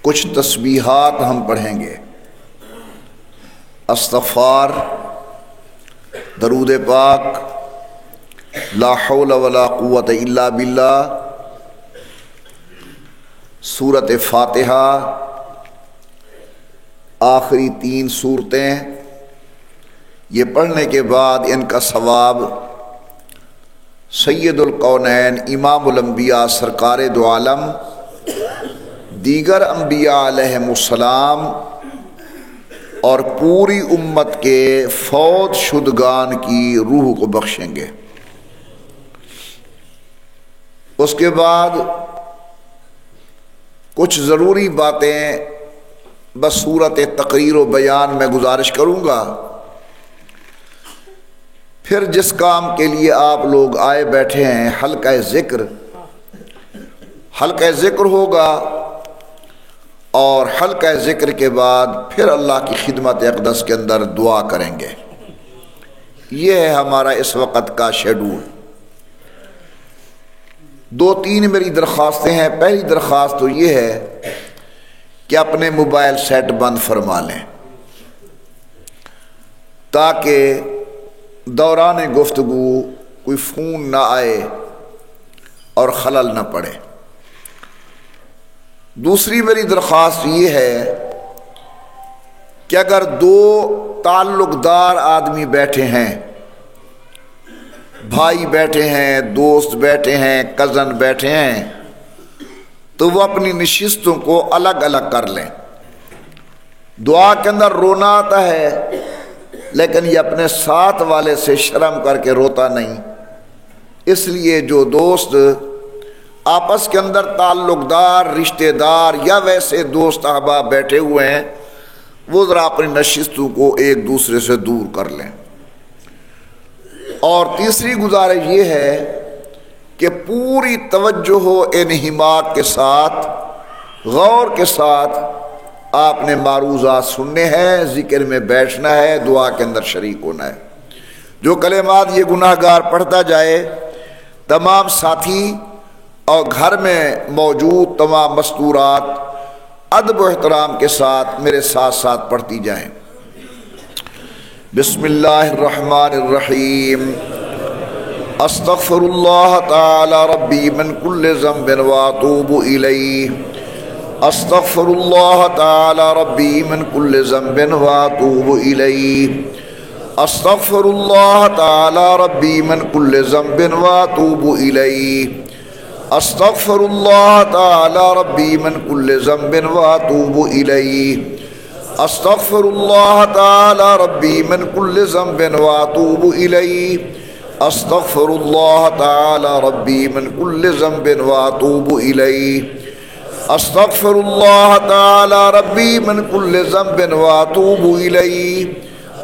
کچھ تسبیحات ہم پڑھیں گے، استغفار، درود پاک، لا حول ولا قوت الا باللہ، سورۃ فاتحہ، آخری 3 سورتیں، یہ پڑھنے کے بعد ان کا ثواب سید القونین امام الانبیاء سرکار دو عالم دیگر انبیاء علیہم السلام اور پوری امت کے فوت شدگان کی روح کو بخشیں گے۔ اس کے بعد کچھ ضروری باتیں بس صورت تقریر و بیان میں گزارش کروں گا، پھر جس کام کے لیے آپ لوگ آئے بیٹھے ہیں حلقہ ذکر ہوگا، اور حلقہ ذکر کے بعد پھر اللہ کی خدمت اقدس کے اندر دعا کریں گے۔ یہ ہے ہمارا اس وقت کا شیڈول۔ 2-3 میری درخواستیں ہیں۔ پہلی درخواست تو یہ ہے کہ اپنے موبائل سیٹ بند فرما لیں تاکہ دوران گفتگو کوئی فون نہ آئے اور خلل نہ پڑے۔ دوسری میری درخواست یہ ہے کہ اگر 2 تعلق دار آدمی بیٹھے ہیں، بھائی بیٹھے ہیں، دوست بیٹھے ہیں، کزن بیٹھے ہیں، تو وہ اپنی نشستوں کو الگ الگ کر لیں۔ دعا کے اندر رونا آتا ہے، لیکن یہ اپنے ساتھ والے سے شرم کر کے روتا نہیں۔ اس لیے جو دوست آپس کے اندر تعلق دار، رشتہ دار یا ویسے دوست احباب بیٹھے ہوئے ہیں، وہ ذرا اپنی نشستوں کو ایک دوسرے سے دور کر لیں۔ اور تیسری گزارش یہ ہے کہ پوری توجہ و انہماک کے ساتھ، غور کے ساتھ آپ نے معروضات سننے ہیں، ذکر میں بیٹھنا ہے، دعا کے اندر شریک ہونا ہے۔ جو کلمات یہ گناہ گار پڑھتا جائے، تمام ساتھی اور گھر میں موجود تمام مستورات ادب و احترام کے ساتھ میرے ساتھ ساتھ پڑھتی جائیں۔ بسم اللہ الرحمن الرحیم۔ استغفر اللہ تعالی ربی من کل ذنب واتوب الیہ۔ استغفر اللہ تعالی ربی من کل ذنب واتوب الیہ۔ استغفر اللہ تعالی ربی من کل ذنب واتوب الیہ۔ استغفر اللہ تعالی ربی من کل ذنب واتوب الیہ۔ استغفر اللہ تعالی ربی من کل ذنب واتوب الیہ۔ استغفر اللہ تعالی ربی من کل ذنب واتوب الیہ۔ استغفر اللہ تعالی ربی من کل ذنب واتوب الیہ۔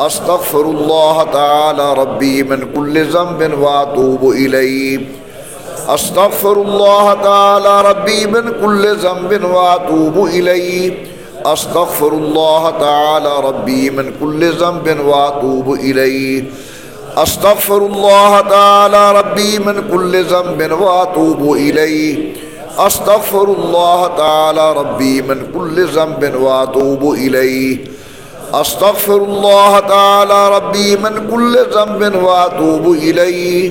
استغفر اللہ تعالی ربی من کل ذنب واتوب الیہ۔ استغفر اللہ تعالی ربی من کل ذنب واتوب الیہ۔ استغفر اللہ تعالی ربی من کل ذنب واتوب الیہ۔ استغفر اللہ تعالی ربی من کل ذنب واتوب الیہ۔ استغفر اللہ تعالی ربی من کل ذنب واتوب الیہ۔ استغفر اللہ تعالی ربی من کل ذنب واتوب الیہ۔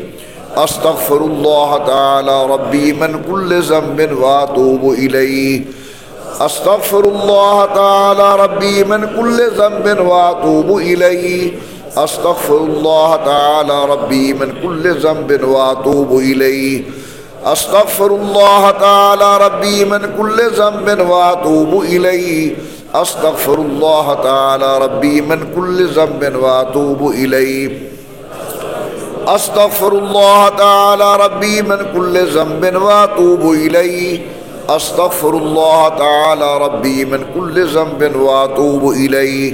استغفر اللہ تعالی ربی من کل ذنب واتوب الیہ۔ استغفر اللہ تعالی ربی من کل ذنب واتوب الیہ۔ استغفر اللہ تعالی ربی من کل ذنب واتوب الیہ۔ استغفر اللہ تعالی ربی من کل ذنب واتوب الیہ۔ استغفر اللہ تعالی ربی من کل ذنب واتوب الیہ۔ استغفر اللہ تعالی ربی من کل ذنب واتوب الیہ۔ استغفر اللہ تعالی ربی من کل ذنب واتوب الیہ۔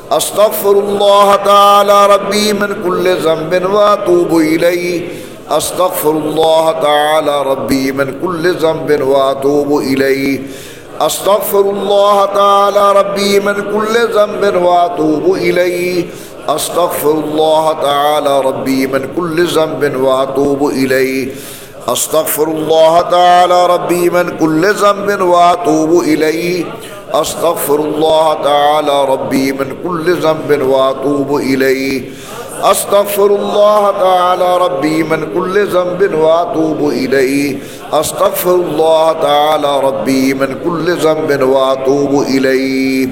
استغفر اللہ تعالی ربی من کل ذنب واتوب الیہ۔ استغفر اللہ تعالی ربی من کل ذنب واتوب الیہ۔ استغفر اللہ تعالی ربی من کل ذنب واتوب الیہ۔ استغفر اللہ تعالی ربی من کل ذنب واتوب الیہ۔ استغفر اللہ تعالی ربی من کل ذنب واتوب الیہ۔ استغفر الله تعالى ربي من كل ذنب واتوب اليه استغفر الله تعالى ربي من كل ذنب واتوب اليه استغفر الله تعالى ربي من كل ذنب واتوب اليه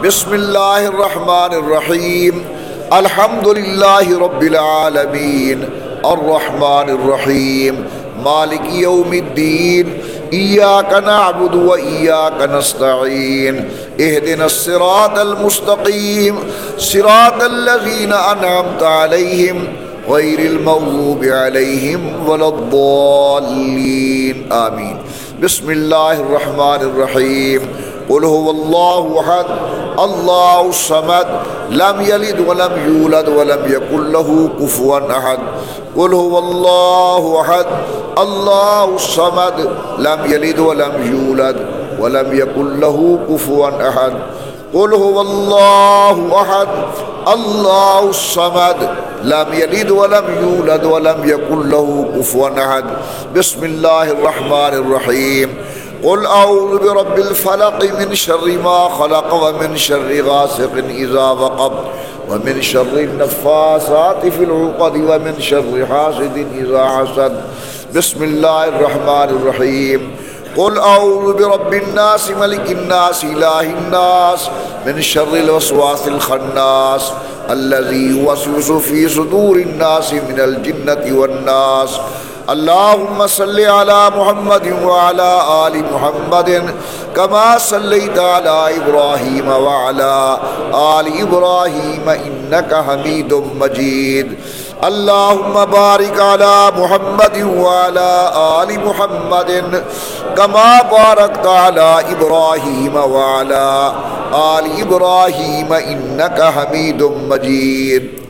بسم الله الرحمن الرحيم الحمد لله رب العالمين الرحمن الرحيم مالك يوم الدين إياك نعبد وإياك نستعين اهدنا الصراط المستقيم صراط الذين أنعمت عليهم غير المغضوب عليهم ولا الضالين آمين بسم الله الرحمن الرحيم قل هو الله أحد الله الصمد لم يلد ولم يولد ولم يكن له كفوا أحد قل هو الله أحد الله الصمد لم يلد ولم يولد ولم يكن له كفوا أحد قل هو الله أحد الله الصمد لم يلد ولم يولد ولم يكن له كفوا أحد بسم الله الرحمن الرحيم قل أعوذ برب الفلق من شر ما خلق ومن شر غاسق إذا وقب ومن شر النفاثات في العقد ومن شر حاسد إذا حسد بسم الله الرحمن الرحيم قل أعوذ برب الناس ملك الناس إله الناس من شر الوسواس الخناس الذي يوسوس في صدور الناس من الجنة والناس اللهم صل على محمد وعلى آل محمد كما صليت على إبراهيم وعلى آل إبراهيم إنك حميد مجيد اللهم بارك على محمد وعلى آل محمد كما باركت على إبراهيم وعلى آل إبراهيم إنك حميد مجيد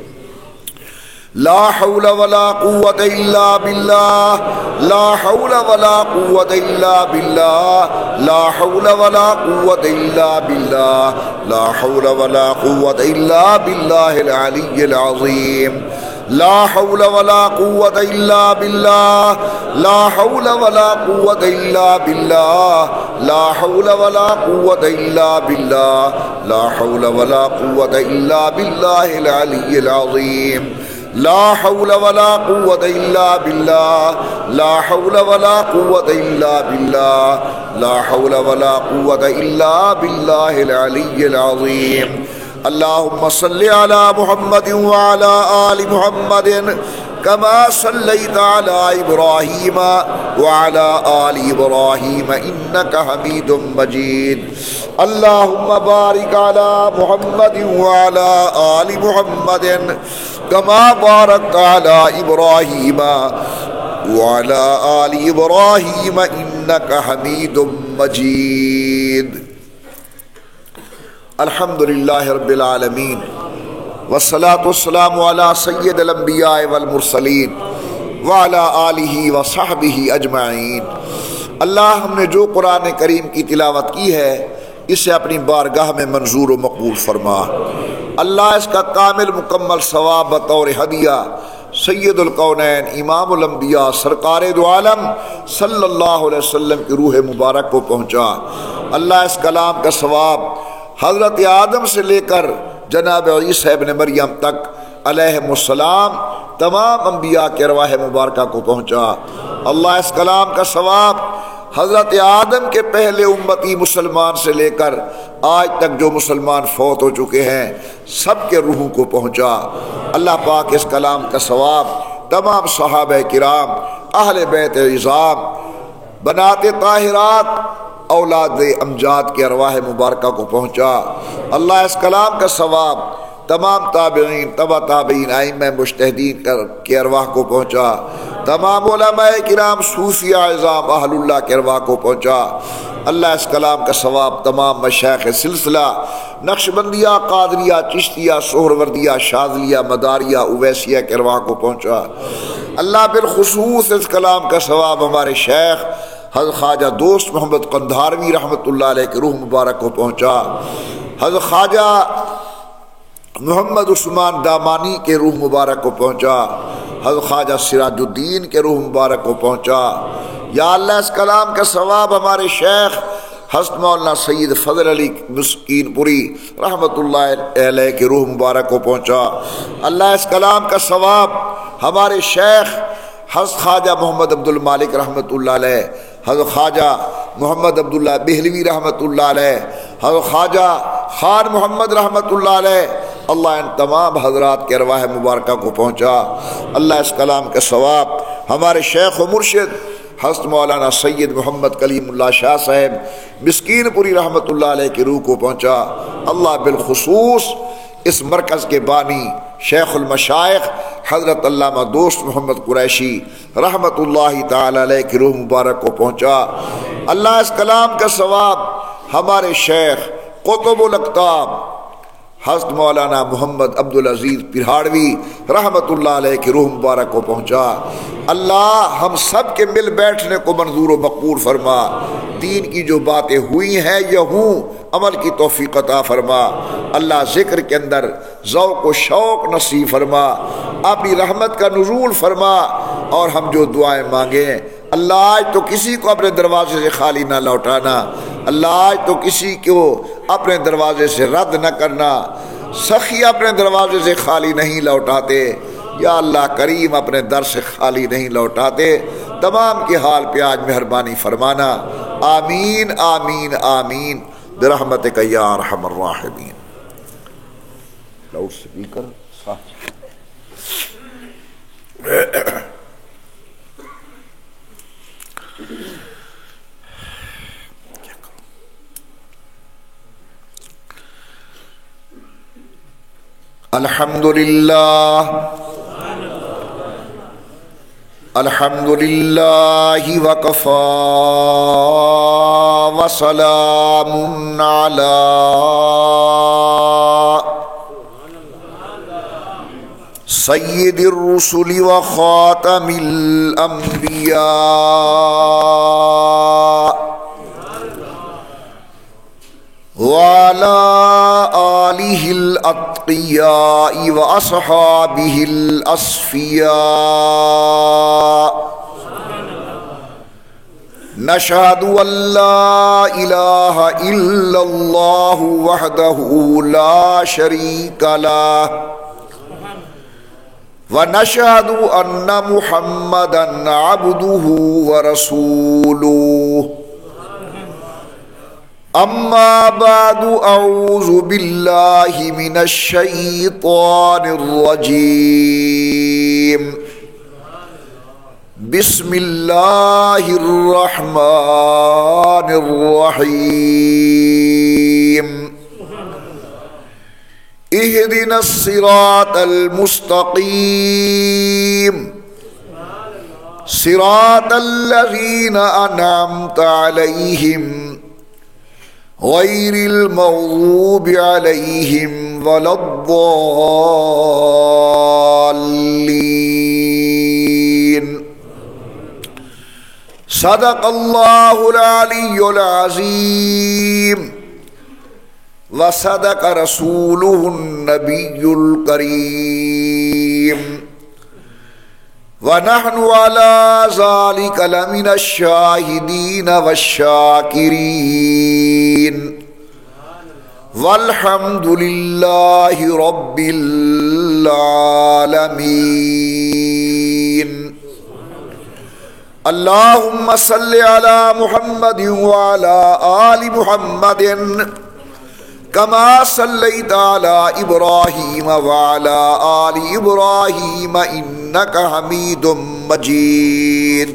لا حول ولا قوة إلا بالله لا حول ولا قوة إلا بالله لا حول ولا قوة إلا بالله لا حول ولا قوة إلا بالله العلي العظيم لا حول ولا قوة إلا بالله لا حول ولا قوة إلا بالله لا حول ولا قوة إلا بالله لا حول ولا قوة إلا بالله العلي العظيم لا حول ولا قوة إلا بالله لا حول ولا قوة إلا بالله لا حول ولا قوة إلا بالله العلي العظيم اللهم صل على محمد وعلى آل محمد كما صليت على إبراهيم وعلى آل إبراهيم إنك حميد مجيد اللهم بارك على محمد وعلى آل محمد كما باركت على إبراهيم وعلى آل إبراهيم إنك حميد مجيد الحمد لله رب العالمين والصلاة والسلام على سيد الأنبياء والمرسلين وعلى آلہ وصحبہ اجمعین. اللہ ہم نے جو قرآن کریم کی تلاوت کی ہے اسے اپنی بارگاہ میں منظور و مقبول فرما. اللہ اس کا کامل مکمل ثواب بطور ہدیہ سید القونین امام الانبیاء سرکار دو عالم صلی اللہ علیہ وسلم کی روح مبارک کو پہنچا. اللہ اس کلام کا ثواب حضرت آدم سے لے کر جناب عیسیٰ ابن مریم تک علیہم السلام تمام انبیاء کے ارواح مبارکہ کو پہنچا. اللہ اس کلام کا ثواب حضرت آدم کے پہلے امتی مسلمان سے لے کر آج تک جو مسلمان فوت ہو چکے ہیں سب کے روحوں کو پہنچا. اللہ پاک اس کلام کا ثواب تمام صحابہ کرام اہل بیت عظام بنات طاہرات اولاد امجاد کے ارواح مبارکہ کو پہنچا. اللہ اس کلام کا ثواب تمام تابعین تبع تابعین ائمہ مجتہدین کے ارواح کو پہنچا. تمام علماء کرام صوفیاء اعظام اہل اللہ کے ارواح کو پہنچا. اللہ اس کلام کا ثواب تمام مشائخ سلسلہ نقشبندیہ قادریہ چشتیہ سہروردیہ شاذلیہ مداریہ اویسیہ کے ارواح کو پہنچا. اللہ بالخصوص اس کلام کا ثواب ہمارے شیخ حضرت خواجہ دوست محمد قندھاروی رحمۃ اللہ علیہ کے روح مبارک کو پہنچا. حضرت خواجہ محمد عثمان دامانی کے روح مبارک کو پہنچا. حضرت خواجہ سراج الدین کے روح مبارک کو پہنچا. یا اللہ اس کلام کا ثواب ہمارے شیخ حضرت مولانا سید فضل علی مسکین پوری رحمۃ اللہ علیہ کی روح مبارک کو پہنچا۔ اللہ اس کلام کا ثواب ہمارے شیخ حضرت خواجہ محمد عبد المالک رحمۃ اللہ علیہ، حضرت خواجہ محمد عبداللہ بہلوی رحمۃ اللہ علیہ، حضرت خواجہ خان محمد رحمۃ اللہ علیہ، اللہ ان تمام حضرات کے ارواح مبارکہ کو پہنچا۔ اللہ اس کلام کا ثواب ہمارے شیخ و مرشد حضرت مولانا سید محمد کلیم اللہ شاہ صاحب مسکین پوری رحمۃ اللہ علیہ کی روح کو پہنچا۔ اللہ بالخصوص اس مرکز کے بانی شیخ المشائخ حضرت علامہ دوست محمد قریشی رحمۃ اللہ تعالی علیہ کی روح مبارک کو پہنچا۔ اللہ اس کلام کا ثواب ہمارے شیخ قطب الاقطاب حضرت مولانا محمد عبدالعزیز پرہاڑوی رحمۃ اللہ علیہ کی روح مبارک کو پہنچا۔ اللہ ہم سب کے مل بیٹھنے کو منظور و مقبول فرما، دین کی جو باتیں ہوئی ہیں یا ہوں عمل کی توفیق عطا فرما۔ اللہ ذکر کے اندر ذوق و شوق نصیب فرما، اپنی رحمت کا نزول فرما، اور ہم جو دعائیں مانگیں اللہ آج تو کسی کو اپنے دروازے سے خالی نہ لوٹانا، اللہ آج تو کسی کو اپنے دروازے سے رد نہ کرنا، سخی اپنے دروازے سے خالی نہیں لوٹاتے، یا اللہ کریم اپنے در سے خالی نہیں لوٹاتے، تمام کے حال پہ آج مہربانی فرمانا، آمین آمین آمین برحمتک یا ارحم الراحمین۔ لاؤڈ سپیکر الحمدللہ الحمدللہ وکفا وسلام علی سید الرسل وخاتم الانبیاء وعلى آلہ الاتقیاء واصحابہ الأصفیاء نشہد ان لا الہ الا اللہ وحدہ لا شریک لہ ونشہد ان محمدا عبدہ ورسولہ اما بعد اعوذ باللہ من الشیطان الرجیم بسم اللہ الرحمن الرحیم اہدنا الصراط المستقیم صراط الذین انعمت علیہم غیر المغضوب علیہم ولا الضالین صدق اللہ العلی العظیم وصدق رسولہ النبی الکریم ونحن على ذلك لمن الشاهدين والشاكرين والحمد لله رب العالمين اللهم صل على محمد وعلى آل محمد كما صليت على إبراهيم وعلى آل إبراهيم إنك حميد مجيد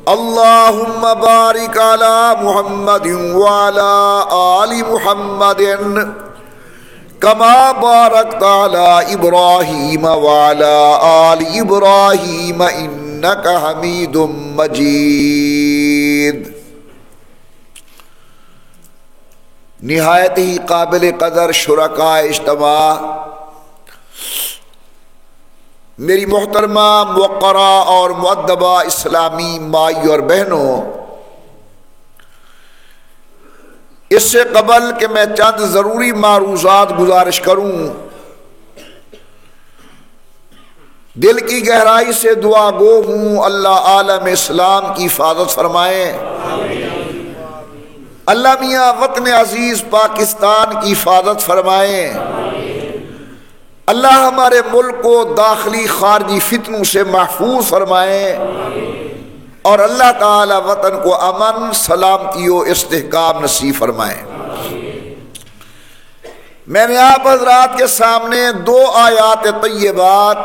اللهم بارك على محمد وعلى آل محمد كما باركت على إبراهيم وعلى آل إبراهيم إنك حميد مجيد۔ نہایت ہی قابل قدر شرکاء اجتماع، میری محترمہ موقرہ اور مؤدبہ اسلامی مائی اور بہنوں، اس سے قبل کہ میں چند ضروری معروضات گزارش کروں، دل کی گہرائی سے دعا گو ہوں اللہ عالم اسلام کی حفاظت فرمائیں، اللہ میاں وطن عزیز پاکستان کی حفاظت فرمائیں، اللہ ہمارے ملک کو داخلی خارجی فتنوں سے محفوظ فرمائیں، اور اللہ تعالی وطن کو امن، سلامتی و استحکام نصیب فرمائیں۔ میں نے آپ حضرات کے سامنے 2 آیات طیبات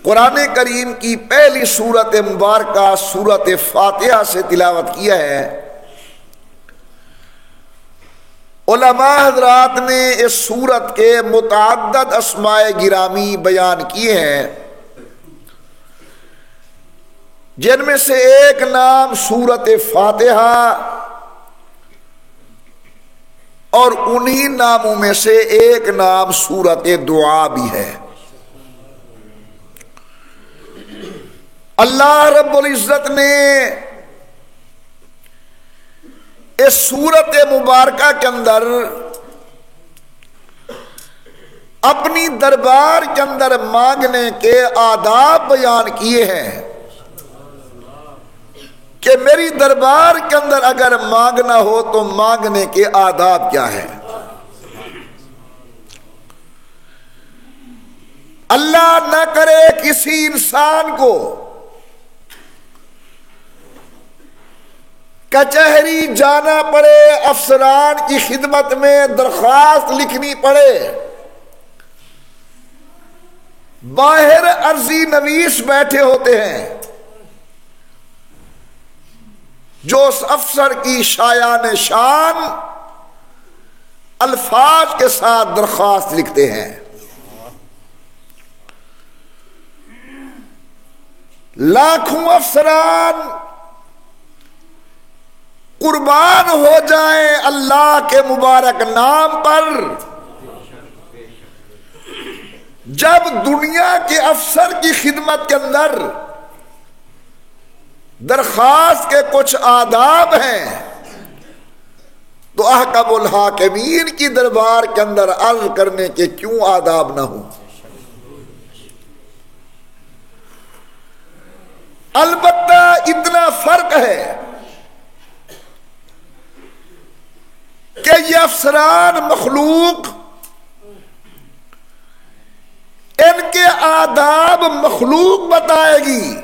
قرآن کریم کی پہلی سورت مبارکہ سورت فاتحہ سے تلاوت کیا ہے۔ علماء حضرات نے اس سورت کے متعدد اسماء گرامی بیان کیے ہیں، جن میں سے ایک نام سورت فاتحہ اور انہی ناموں میں سے ایک نام سورت دعا بھی ہے۔ اللہ رب العزت نے اس سورت مبارکہ کے اندر اپنی دربار کے اندر مانگنے کے آداب بیان کیے ہیں کہ میری دربار کے اندر اگر مانگنا ہو تو مانگنے کے آداب کیا ہے۔ اللہ نہ کرے کسی انسان کو کچہری جانا پڑے، افسران کی خدمت میں درخواست لکھنی پڑے، باہر عرضی نویس بیٹھے ہوتے ہیں جو اس افسر کی شایان شان الفاظ کے ساتھ درخواست لکھتے ہیں۔ لاکھوں افسران قربان ہو جائیں اللہ کے مبارک نام پر، جب دنیا کے افسر کی خدمت کے اندر درخواست کے کچھ آداب ہیں تو احکم الحاکمین کی دربار کے اندر عرض کرنے کے کیوں آداب نہ ہوں۔ البتہ اتنا فرق ہے کہ یہ افسران مخلوق، ان کے آداب مخلوق بتائے گی،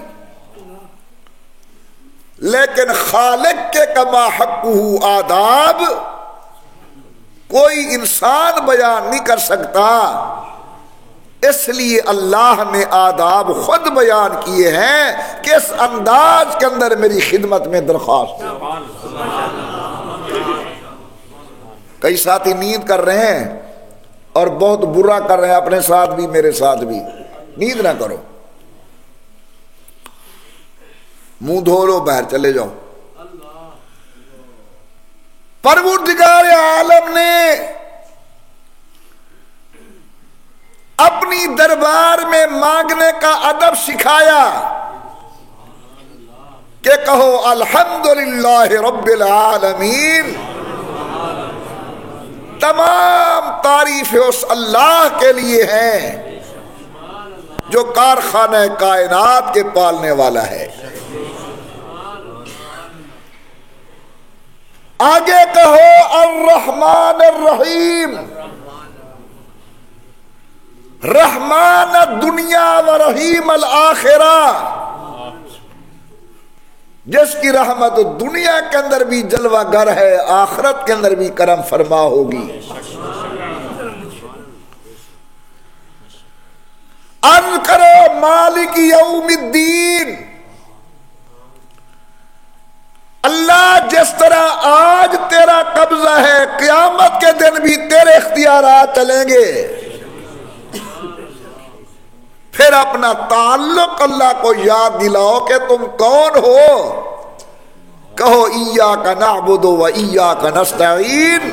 لیکن خالق کے کما حقہ آداب کوئی انسان بیان نہیں کر سکتا، اس لیے اللہ نے آداب خود بیان کیے ہیں کہ اس انداز کے اندر میری خدمت میں درخواست۔ کئی ساتھی نیند کر رہے ہیں اور بہت برا کر رہے ہیں، اپنے ساتھ بھی میرے ساتھ بھی، نیند نہ کرو، منہ دھو لو، باہر چلے جاؤ۔ پروردگار عالم نے اپنی دربار میں مانگنے کا ادب سکھایا کہ کہو الحمدللہ رب العالمین، تمام تعریفیں اس اللہ کے لیے ہیں جو کارخانہ کائنات کے پالنے والا ہے۔ آگے کہو الرحمن الرحیم، رحمان الدنیا و رحیم الآخرہ، جس کی رحمت دنیا کے اندر بھی جلوہ گر ہے، آخرت کے اندر بھی کرم فرما ہوگی۔ عرض کرو مالک یوم الدین، اللہ جس طرح آج تیرا قبضہ ہے، قیامت کے دن بھی تیرے اختیارات چلیں گے۔ پھر اپنا تعلق اللہ کو یاد دلاؤ کہ تم کون ہو، کہو ایاک نعبد و ایاک نستعین،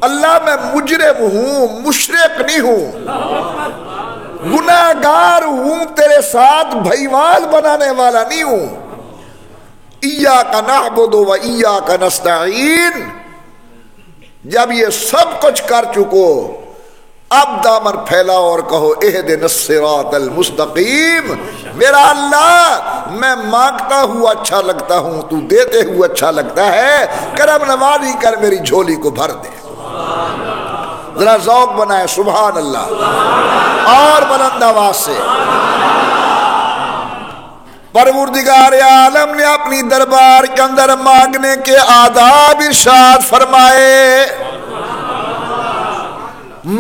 اللہ میں مجرم ہوں، مشرک نہیں ہوں، گناہگار ہوں، تیرے ساتھ بھائیوال بنانے والا نہیں ہوں۔ ایاک نعبد و ایاک نستعین، جب یہ سب کچھ کر چکو اب دامن پھیلاؤ اور کہو اہدنا الصراط المستقیم. میرا اللہ میں مانگتا ہوں اچھا لگتا ہوں، تو دیتے ہوئے اچھا لگتا ہے، کرم نوازی کر میری جھولی کو بھر دے. ذرا ذوق بنائے سبحان اللہ اور بلند آواز سے. پروردگار عالم نے اپنی دربار کے اندر مانگنے کے آداب ارشاد فرمائے.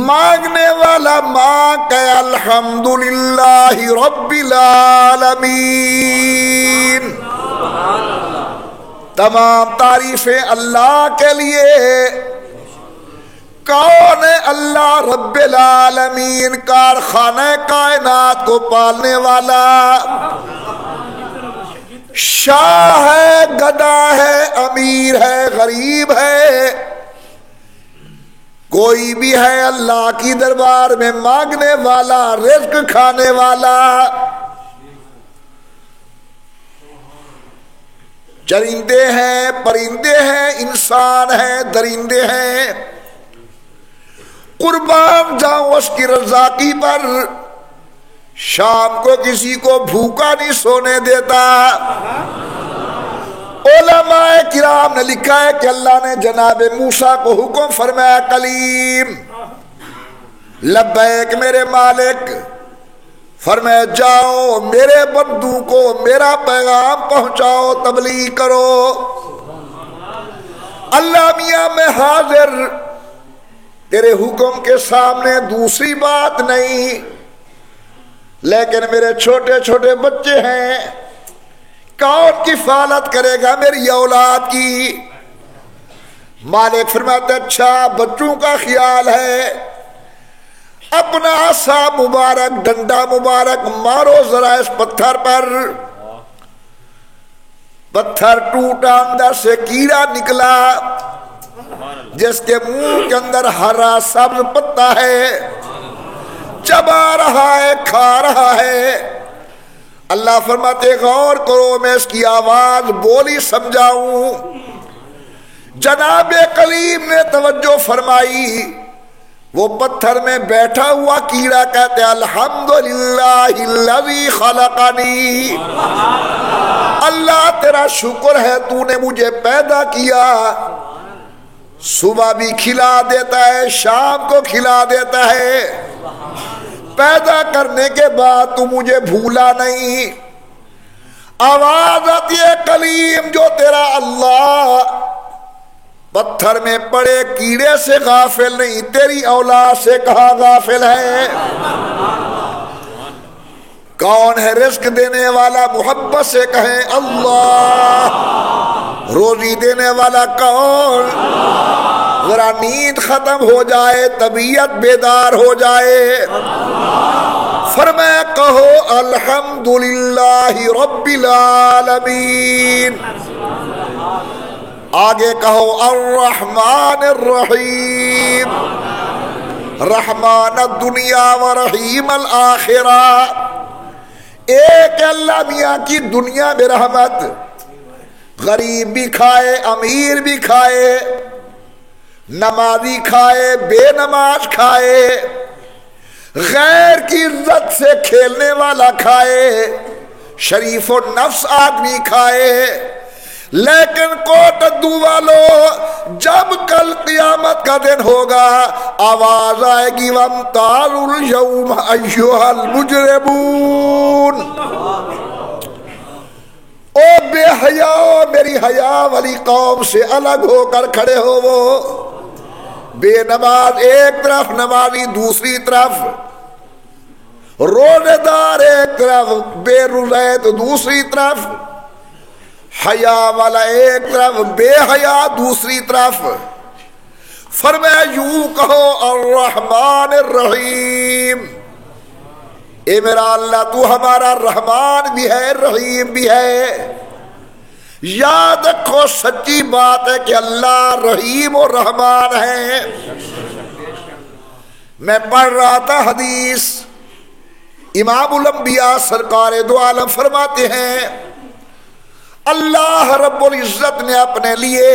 مانگنے والا مانگ کہ الحمدللہ رب العالمین. تمام تعریفیں اللہ کے لیے. کون ہے اللہ رب العالمین؟ کارخانہ کائنات کو پالنے والا. شاہ ہے، گدا ہے، امیر ہے، غریب ہے، کوئی بھی ہے اللہ کی دربار میں مانگنے والا، رزق کھانے والا. چرندے ہیں، پرندے ہیں، انسان ہیں، درندے ہیں. قربان جاؤں اس کی رزاقی پر. شام کو کسی کو بھوکا نہیں سونے دیتا. علماء کرام نے لکھا ہے کہ اللہ نے جناب موسیٰ کو حکم فرمایا کلیم لبیک میرے مالک. فرمایا جاؤ میرے بندوں کو میرا پیغام پہنچاؤ، تبلیغ کرو. اللہ میاں میں حاضر، تیرے حکم کے سامنے دوسری بات نہیں، لیکن میرے چھوٹے چھوٹے بچے ہیں، کون کفالت کرے گا میری اولاد کی؟ مالک فرماتے اچھا بچوں کا خیال ہے، اپنا عصا مبارک، ڈنڈا مبارک مارو ذرا اس پتھر پر. پتھر ٹوٹا، اندر سے کیڑا نکلا جس کے منہ کے اندر ہرا سبز پتا ہے، چبا رہا ہے، کھا رہا ہے. اللہ فرماتے غور کرو، میں اس کی آواز بولی سمجھاؤں. جناب کلیم نے توجہ فرمائی. وہ پتھر میں بیٹھا ہوا کیڑا کہتے الحمدللہ الذی خلقنی. اللہ تیرا شکر ہے تو نے مجھے پیدا کیا. صبح بھی کھلا دیتا ہے، شام کو کھلا دیتا ہے. پیدا کرنے کے بعد تو مجھے بھولا نہیں. آواز آتی ہے کلیم جو تیرا اللہ پتھر میں پڑے کیڑے سے غافل نہیں، تیری اولاد سے کہاں غافل ہے؟ کون ہے رزق دینے والا؟ محبت سے کہیں اللہ. روزی دینے والا کون؟ ذرا نیند ختم ہو جائے، طبیعت بیدار ہو جائے. فرمایا کہو الحمدللہ رب العالمین. آگے کہو الرحمن الرحیم، رحمان الدنیا و رحیم الآخرہ. ایک اللہ میاں کی دنیا میں رحمت، غریب بھی کھائے، امیر بھی کھائے، نمازی کھائے، بے نماز کھائے، غیر کی عزت سے کھیلنے والا کھائے، شریف و نفس آدمی کھائے. لیکن کوٹدو والو جب کل قیامت کا دن ہوگا آواز آئے گی وَامْتَازُوا الْيَوْمَ أَيُّهَا الْمُجْرِمُونَ. او بے حیاؤ، میری حیا والی قوم سے الگ ہو کر کھڑے ہو. وہ بے نماز ایک طرف، نمازی دوسری طرف، روزے دار ایک طرف، بے روزے تو دوسری طرف، حیا والا ایک طرف، بے حیا دوسری طرف. فرمایا یوں کہو الرحمن الرحیم. اے میرا اللہ تو ہمارا رحمان بھی ہے، رحیم بھی ہے. یاد رکھو سچی بات ہے کہ اللہ رحیم و رحمان ہے. میں پڑھ رہا تھا حدیث، امام الانبیاء سرکار دو عالم فرماتے ہیں اللہ رب العزت نے اپنے لیے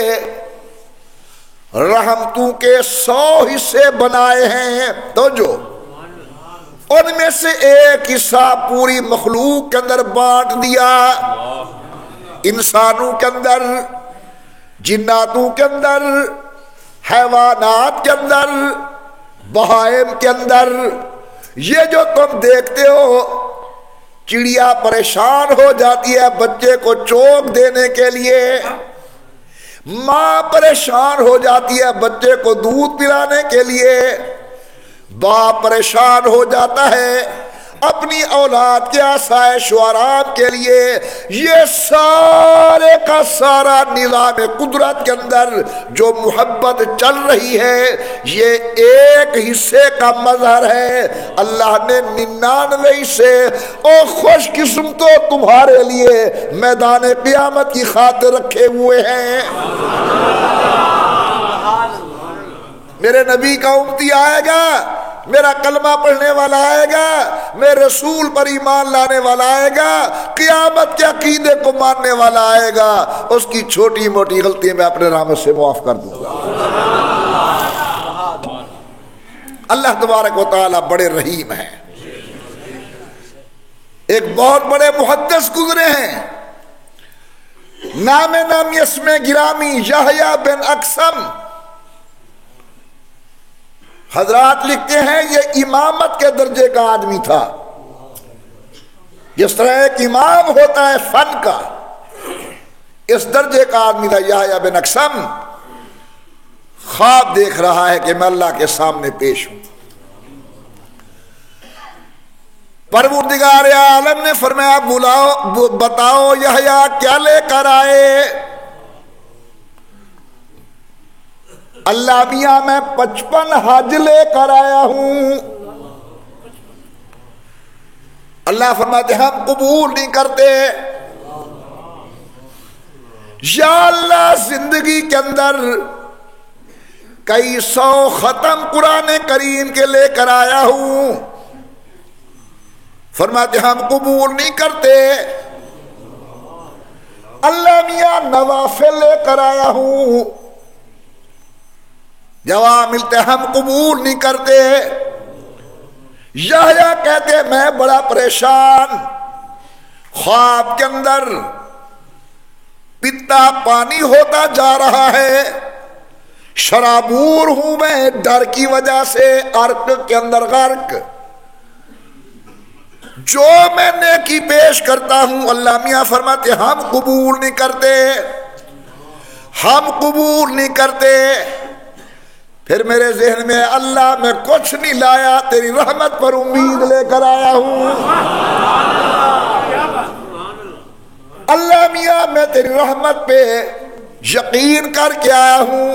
رحمتوں کے 100 حصے بنائے ہیں، تو جو ان میں سے ایک حصہ پوری مخلوق کے اندر بانٹ دیا، انسانوں کے اندر، جناتوں کے اندر، حیوانات کے اندر، بہائم کے اندر۔ یہ جو تم دیکھتے ہو چڑیا پریشان ہو جاتی ہے بچے کو چوک دینے کے لیے، ماں پریشان ہو جاتی ہے بچے کو دودھ پلانے کے لیے، باپ پریشان ہو جاتا ہے اپنی اولاد کے آسائش و آرام کے لیے۔ یہ سارے کا سارا نظام قدرت کے اندر جو محبت چل رہی ہے یہ ایک حصے کا مظہر ہے۔ اللہ نے 99 حصے اور خوش قسمتوں تمہارے لیے میدان قیامت کی خاطر رکھے ہوئے ہیں۔ میرے نبی کا امتی آئے گا، میرا کلمہ پڑھنے والا آئے گا، میرے رسول پر ایمان لانے والا آئے گا، قیامت کے عقیدے کو ماننے والا آئے گا، اس کی چھوٹی موٹی غلطی میں اپنے رحمت سے معاف کر دوں گا۔ اللہ تبارک و تعالی بڑے رحیم ہیں۔ ایک بہت بڑے محدث گزرے ہیں، نام نامی اسم گرامی یحییٰ بن اقسم، حضرات لکھتے ہیں یہ امامت کے درجے کا آدمی تھا۔ جس طرح ایک امام ہوتا ہے فن کا، اس درجے کا آدمی تھا یحییٰ بن اقسم۔ خواب دیکھ رہا ہے کہ میں اللہ کے سامنے پیش ہوں۔ پروردگار عالم نے فرمایا بتاؤ یحییٰ کیا لے کر آئے؟ اللہ میاں میں 55 حج لے کر آیا ہوں۔ اللہ فرماتے ہم قبول نہیں کرتے۔ یا اللہ زندگی کے اندر کئی 100 ختم قرآن کریم کے لے کر آیا ہوں، فرماتے ہم قبول نہیں کرتے۔ اللہ میاں نوافل لے کر آیا ہوں، جواب ملتے ہم قبول نہیں کرتے۔ یحییٰ کہتے میں بڑا پریشان، خواب کے اندر پتا پانی ہوتا جا رہا ہے، شرابور ہوں میں ڈر کی وجہ سے، عرق کے اندر غرق۔ جو میں نیکی پیش کرتا ہوں اللہ میاں فرماتے ہم قبول نہیں کرتے، ہم قبول نہیں کرتے۔ پھر میرے ذہن میں اللہ میں کچھ نہیں لایا، تیری رحمت پر امید لے کر آیا ہوں۔ اللہ میاں میں تیری رحمت پہ یقین کر کے آیا ہوں۔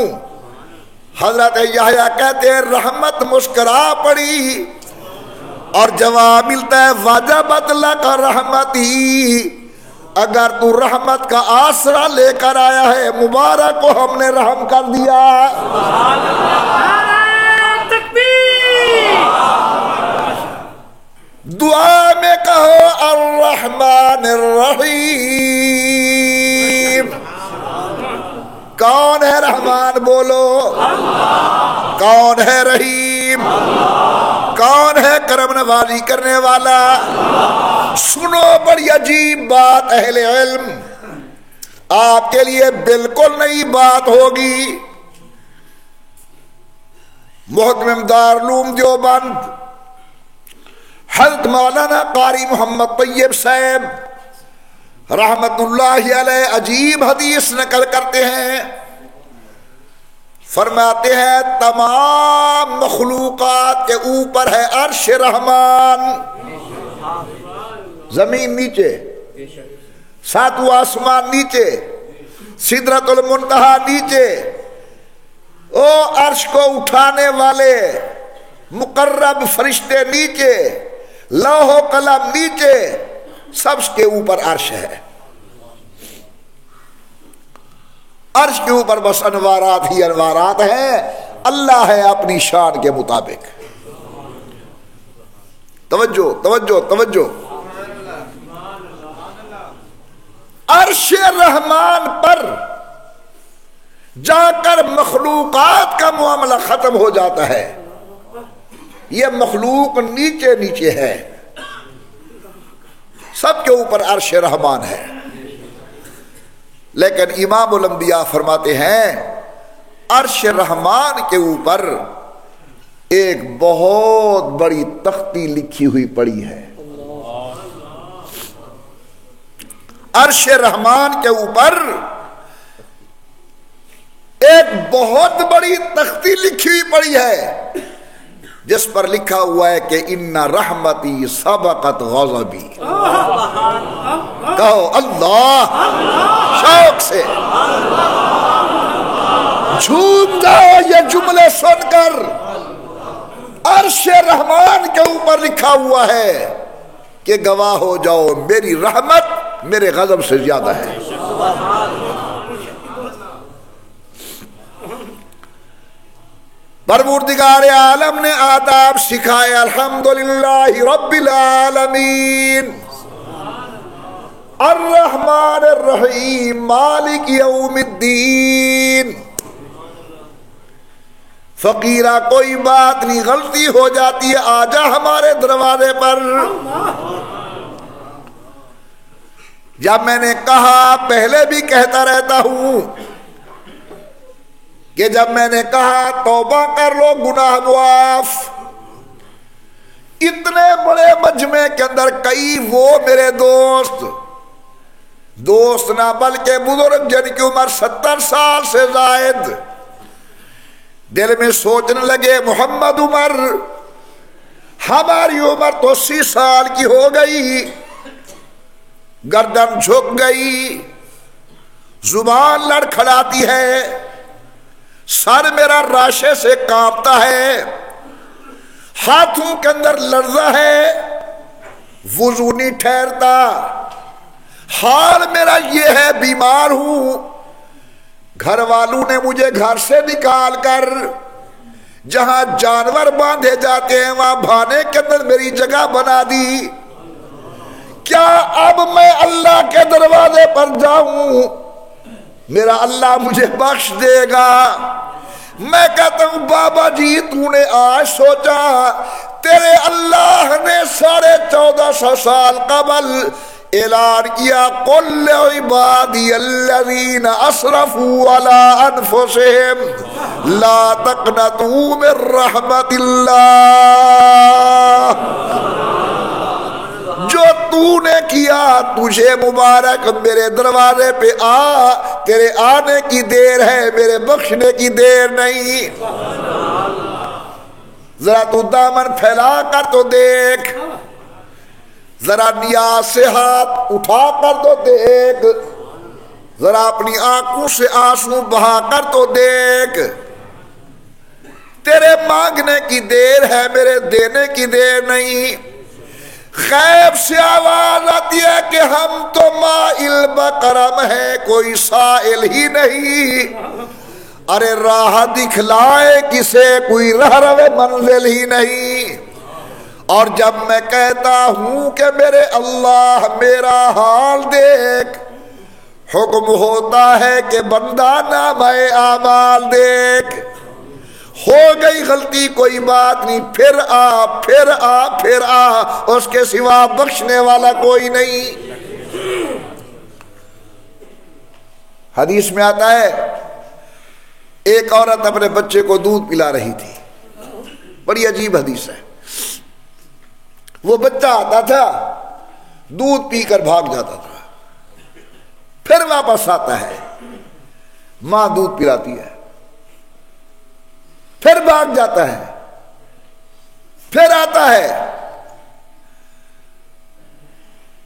حضرت یحییٰ کہتے ہیں رحمت مسکرا پڑی اور جواب ملتا ہے وجبت لک رحمتی، اگر تو رحمت کا آسرا لے کر آیا ہے مبارک کو ہم نے رحم کر دیا۔ دعا میں کہو الرحمن الرحیم۔ کون ہے رحمان بولو، کون ہے رحیم، کون ہے کرم نوازی کرنے والا؟ سنو بڑی عجیب بات اہل علم، آپ کے لیے بالکل نئی بات ہوگی۔ محترم دارالعلوم دیوبند حضرت مولانا قاری محمد طیب صاحب رحمت اللہ علیہ عجیب حدیث نقل کرتے ہیں، فرماتے ہیں تمام مخلوقات کے اوپر ہے عرش رحمان، زمین نیچے، ساتواں آسمان نیچے، سدرۃ المنتہا نیچے، او عرش کو اٹھانے والے مقرب فرشتے نیچے، لوح و قلم نیچے، سب کے اوپر عرش ہے۔ عرش کے اوپر بس انوارات ہی انوارات ہیں، اللہ ہے اپنی شان کے مطابق۔ توجہ توجہ توجہ، عرش رحمان پر جا کر مخلوقات کا معاملہ ختم ہو جاتا ہے. یہ مخلوق نیچے نیچے ہے، سب کے اوپر عرش رحمان ہے. لیکن امام الانبیاء فرماتے ہیں عرش رحمان کے اوپر ایک بہت بڑی تختی لکھی ہوئی پڑی ہے. عرش رحمان کے اوپر ایک بہت بڑی تختی لکھی ہوئی پڑی ہے جس پر لکھا ہوا ہے کہ ان رحمتی سبقت غضبی. کہو اللہ شوق سے جھوم جاؤ یہ جملے سن کر. عرش رحمان کے اوپر لکھا ہوا ہے کہ گواہ ہو جاؤ میری رحمت میرے غضب سے زیادہ ہے. پروردگار عالم نے آداب سکھائے. الحمدللہ رب العالمین الرحمن الرحیم مالک یوم الدین. فقیرہ کوئی بات نہیں، غلطی ہو جاتی ہے آجا ہمارے دروازے پر. جب میں نے کہا، پہلے بھی کہتا رہتا ہوں کہ جب میں نے کہا توبہ کر لو گناہ معاف، اتنے بڑے مجمع کے اندر کئی وہ میرے دوست نہ بلکہ بزرگ جن کی عمر 70 سال سے زائد دل میں سوچنے لگے محمد عمر ہماری عمر تو 80 سال کی ہو گئی، گردن جھک گئی، زبان لڑکھڑاتی ہے، سر میرا راشے سے کانپتا ہے، ہاتھوں کے اندر لرزہ ہے، وضو نہیں ٹھہرتا، حال میرا یہ ہے بیمار ہوں. گھر والوں نے مجھے گھر سے نکال کر جہاں جانور باندھے جاتے ہیں وہاں بھانے کے اندر میری جگہ بنا دی. کیا اب میں اللہ کے دروازے پر جاؤں میرا اللہ مجھے بخش دے گا؟ میں کہتا ہوں بابا جی تو نے آج سوچا تیرے اللہ نے 1450 سال قبل اعلان کیا قل عبادی الذین اسرفوا علی انفسہم لا تقنطوا من رحمت اللہ. جو تو نے کیا تجھے مبارک، میرے دروازے پہ آ، تیرے آنے کی دیر ہے، میرے بخشنے کی دیر نہیں. ذرا تو دامن پھیلا کر تو دیکھ، ذرا نیاز سے ہاتھ اٹھا کر تو دیکھ، ذرا اپنی آنکھوں سے آنسو بہا کر تو دیکھ. تیرے مانگنے کی دیر ہے، میرے دینے کی دیر نہیں. غیب سے آواز آتی ہے کہ ہم تو مائل بکرم ہے، کوئی سائل ہی نہیں. ارے راہ دکھلائے کسے، کوئی رہرو منزل ہی نہیں. اور جب میں کہتا ہوں کہ میرے اللہ میرا حال دیکھ، حکم ہوتا ہے کہ بندہ نامہ اعمال دیکھ. ہو گئی غلطی کوئی بات نہیں، پھر آ پھر آ پھر آ، اس کے سوا بخشنے والا کوئی نہیں. حدیث میں آتا ہے ایک عورت اپنے بچے کو دودھ پلا رہی تھی، بڑی عجیب حدیث ہے. وہ بچہ آتا تھا دودھ پی کر بھاگ جاتا تھا، پھر واپس آتا ہے، ماں دودھ پلاتی ہے، پھر بھاگ جاتا ہے، پھر آتا ہے،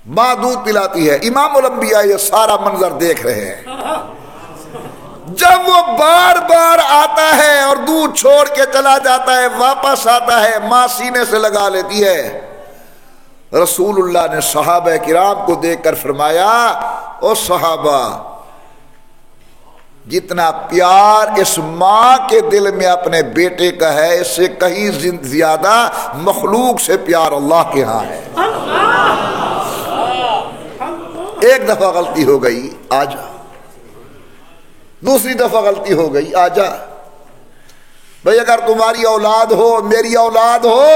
ماں دودھ پلاتی ہے. امام الانبیاء یہ سارا منظر دیکھ رہے ہیں. جب وہ بار بار آتا ہے اور دودھ چھوڑ کے چلا جاتا ہے، واپس آتا ہے، ماں سینے سے لگا لیتی ہے. رسول اللہ نے صحابہ کرام کو دیکھ کر فرمایا او صحابہ، جتنا پیار اس ماں کے دل میں اپنے بیٹے کا ہے اس سے کہیں زیادہ مخلوق سے پیار اللہ کے ہاں ہے. ایک دفعہ غلطی ہو گئی، آ جا. دوسری دفعہ غلطی ہو گئی، آ جا بھئی، اگر تمہاری اولاد ہو، میری اولاد ہو،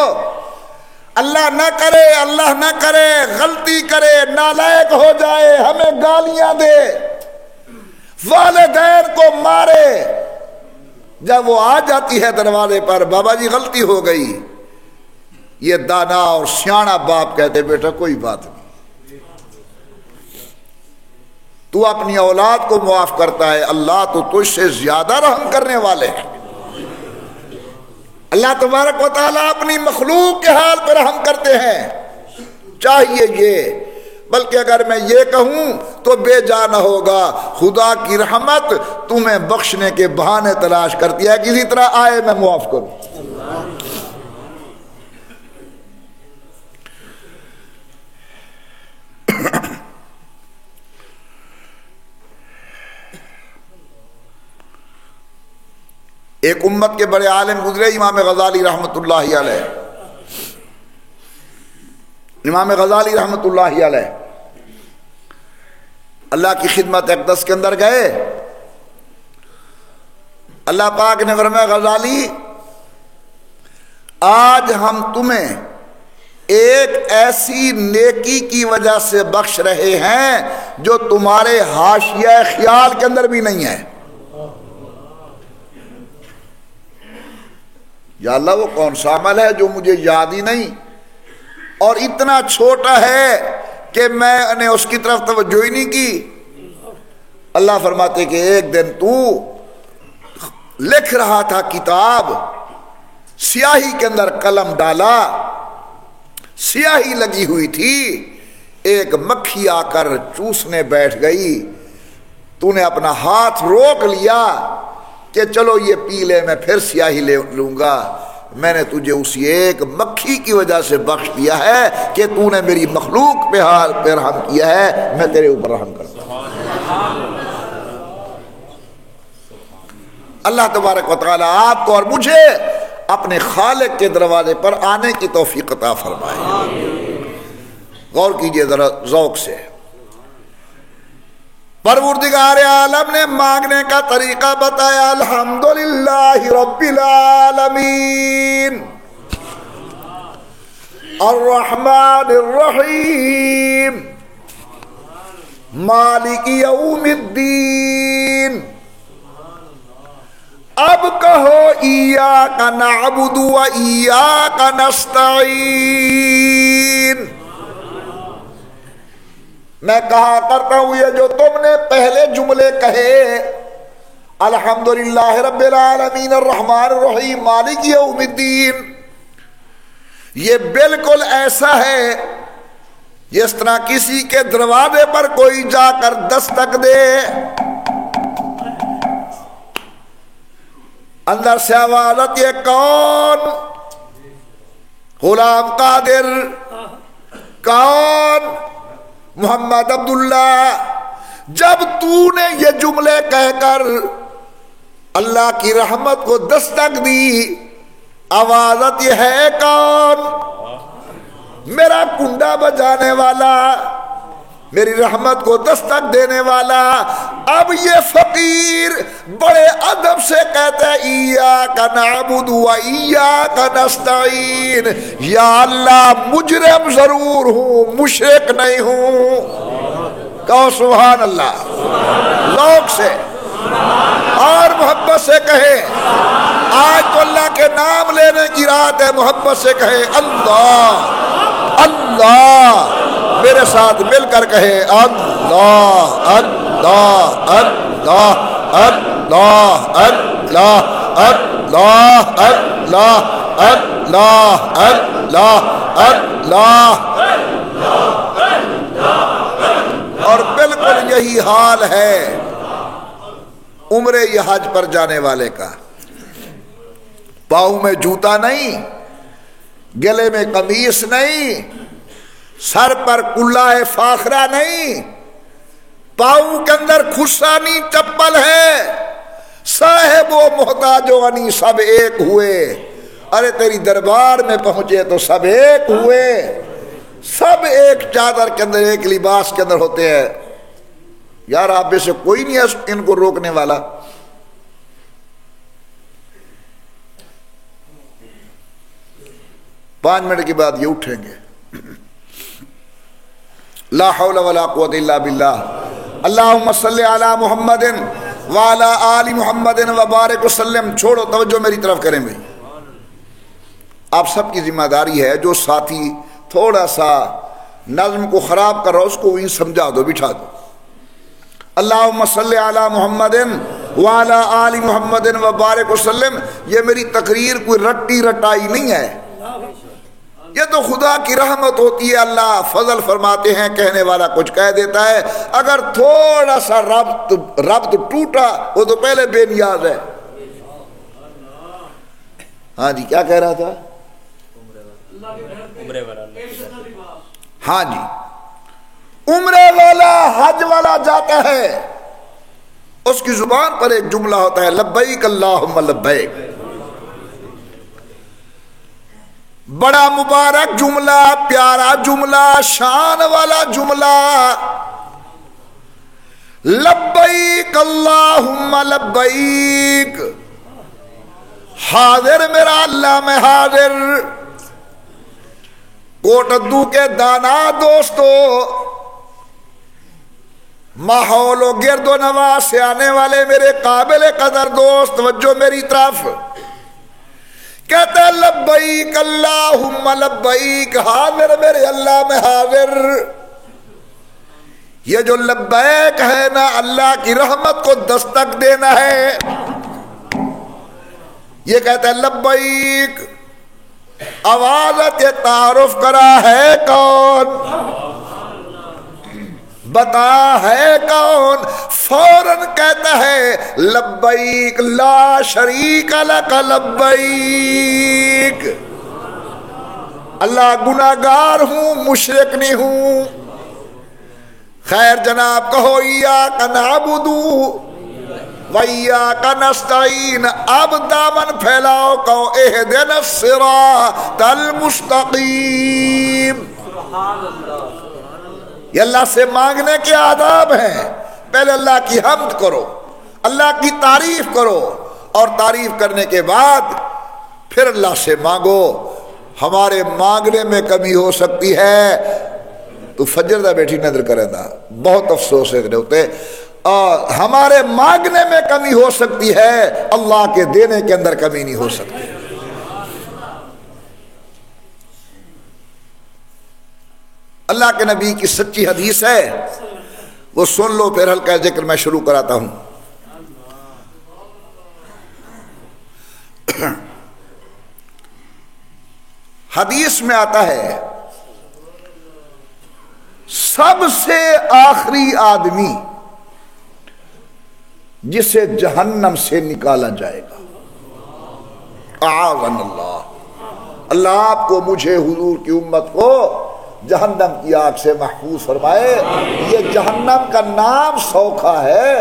اللہ نہ کرے غلطی کرے، نالائق ہو جائے، ہمیں گالیاں دے، والدین کو مارے، جب وہ آ جاتی ہے دروازے پر، بابا جی غلطی ہو گئی، یہ دانا اور سیاںا باپ کہتے بیٹا کوئی بات نہیں، تو اپنی اولاد کو معاف کرتا ہے، اللہ تو تجھ سے زیادہ رحم کرنے والے ہیں۔ اللہ تبارک و تعالیٰ اپنی مخلوق کے حال پر رحم کرتے ہیں، چاہیے یہ، بلکہ اگر میں یہ کہوں تو بے جا نہ ہوگا، خدا کی رحمت تمہیں بخشنے کے بہانے تلاش کرتی ہے، کسی طرح آئے میں معاف کروں۔ ایک امت کے بڑے عالم گزرے، امام غزالی رحمۃ اللہ علیہ۔ امام غزالی رحمۃ اللہ علیہ اللہ کی خدمت اقدس کے اندر گئے، اللہ پاک نے فرمایا غزالی آج ہم تمہیں ایک ایسی نیکی کی وجہ سے بخش رہے ہیں جو تمہارے حاشیہ خیال کے اندر بھی نہیں ہے۔ یا اللہ وہ کون سا عمل ہے جو مجھے یاد ہی نہیں اور اتنا چھوٹا ہے کہ میں نے اس کی طرف توجہ ہی نہیں کی؟ اللہ فرماتے کہ ایک دن تو لکھ رہا تھا کتاب، سیاہی کے اندر قلم ڈالا، سیاہی لگی ہوئی تھی، ایک مکھی آ کر چوسنے بیٹھ گئی، تو نے اپنا ہاتھ روک لیا کہ چلو یہ پی لے، میں پھر سیاہی لے لوں گا، میں نے تجھے اسی ایک مکھی کی وجہ سے بخش دیا ہے کہ تو نے میری مخلوق پہ حال پہ رحم کیا ہے، میں تیرے اوپر رحم کرتا ہوں۔ اللہ تبارک و تعالیٰ آپ کو اور مجھے اپنے خالق کے دروازے پر آنے کی توفیق عطا فرمائے۔ غور کیجئے ذرا ذوق سے، پروردگار عالم نے مانگنے کا طریقہ بتایا، الحمدللہ رب العالمین الرحمن الرحیم مالک یوم الدین۔ اب کہو ایاک نعبد و ایاک نستعین۔ میں کہا کرتا ہوں یہ جو تم نے پہلے جملے کہے، الحمدللہ رب العالمین الرحمن الرحیم مالک یوم الدین، یہ بالکل ایسا ہے جس طرح کسی کے دروازے پر کوئی جا کر دستک دے، اندر سے آواز آتی ہے کون؟ غلام قادر، کون؟ محمد عبداللہ۔ جب تو نے یہ جملے کہہ کر اللہ کی رحمت کو دستک دی، آواز آتی ہے کون؟ میرا کنڈا بجانے والا، میری رحمت کو دستک دینے والا۔ اب یہ فقیر بڑے ادب سے کہتا ہے ایاک نعبد و ایاک نستعین، یا اللہ مجرم ضرور ہوں، مشرک نہیں ہوں۔ کہو سبحان اللہ، ذوق سے اور محبت سے کہے۔ آج تو اللہ کے نام لینے کی رات ہے، محبت سے کہے اللہ اللہ، میرے ساتھ مل کر کہے اللہ اللہ اللہ اللہ اللہ اللہ اللہ اللہ اللہ اللہ۔ اور بالکل یہی حال ہے عمرے یا حج پر جانے والے کا، پاؤں میں جوتا نہیں، گلے میں قمیص نہیں، سر پر کلہ فاخرہ نہیں، پاؤں کے اندر خشانی چپل ہے، صاحب و محتاج و غنی سب ایک ہوئے، ارے تیری دربار میں پہنچے تو سب ایک ہوئے، سب ایک چادر کے اندر، ایک لباس کے اندر ہوتے ہیں۔ یار آپ میں سے کوئی نہیں ہے ان کو روکنے والا؟ 5 منٹ کے بعد یہ اٹھیں گے. لا حول ولا قوت الا باللہ. اللہم صلی علی محمد وعلی آل محمد وبارک وسلم. چھوڑو توجہ میری طرف کریں بھائی. آپ سب کی ذمہ داری ہے، جو ساتھی تھوڑا سا نظم کو خراب کر رہا اس کو وہیں سمجھا دو، بٹھا دو. اللہم صلی علی محمد وعلی آل محمد وبارک وسلم. یہ میری تقریر کوئی رٹی رٹائی نہیں ہے، یہ تو خدا کی رحمت ہوتی ہے. اللہ فضل فرماتے ہیں، کہنے والا کچھ کہہ دیتا ہے. اگر تھوڑا سا ربط ٹوٹا وہ تو پہلے بے نیاز ہے. ہاں جی کیا کہہ رہا تھا؟ ہاں جی عمرے والا حج والا جاتا ہے، اس کی زبان پر ایک جملہ ہوتا ہے لبیک اللہم لبیک. بڑا مبارک جملہ، پیارا جملہ، شان والا جملہ. لبیک اللہم لبیک. حاضر میرا اللہ میں حاضر. کوٹدو کے دانا دوستو، ماحول و گرد و نواز سے آنے والے میرے قابل قدر دوست، توجہ میری طرف. کہتا ہے لبیک اللہم لبیک، حاضر میرے اللہ میں حاضر. یہ جو لبیک ہے نا، اللہ کی رحمت کو دستک دینا ہے. یہ کہتا ہے لبیک. آوازت یہ تعارف کرا ہے کون، بتا ہے کون. فوراً کہتا ہے لبیک لا شریک لک لبیک. اللہ گناہگار ہوں، مشرک نہیں ہوں. خیر جناب کہو ایاک نعبد وَإِيَّاكَ نَسْتَعِينُ. اب دامن پھیلاؤ، کہو اہدنا الصراط المستقیم. یہ اللہ سے مانگنے کے آداب ہیں. پہلے اللہ کی حمد کرو، اللہ کی تعریف کرو، اور تعریف کرنے کے بعد پھر اللہ سے مانگو. ہمارے مانگنے میں کمی ہو سکتی ہے تو فجر دا بیٹھی نظر کرے دا، بہت افسوس ہے ہوتے. ہمارے مانگنے میں کمی ہو سکتی ہے، اللہ کے دینے کے اندر کمی نہیں ہو سکتی. اللہ کے نبی کی سچی حدیث ہے، وہ سن لو، پھر ہلکا ذکر میں شروع کراتا ہوں. حدیث میں آتا ہے سب سے آخری آدمی جسے جہنم سے نکالا جائے گا، اعاذنا اللہ، اللہ آپ کو، مجھے، حضور کی امت کو جہنم کی آگ سے محفوظ فرمائے. یہ جہنم کا نام سوکھا ہے،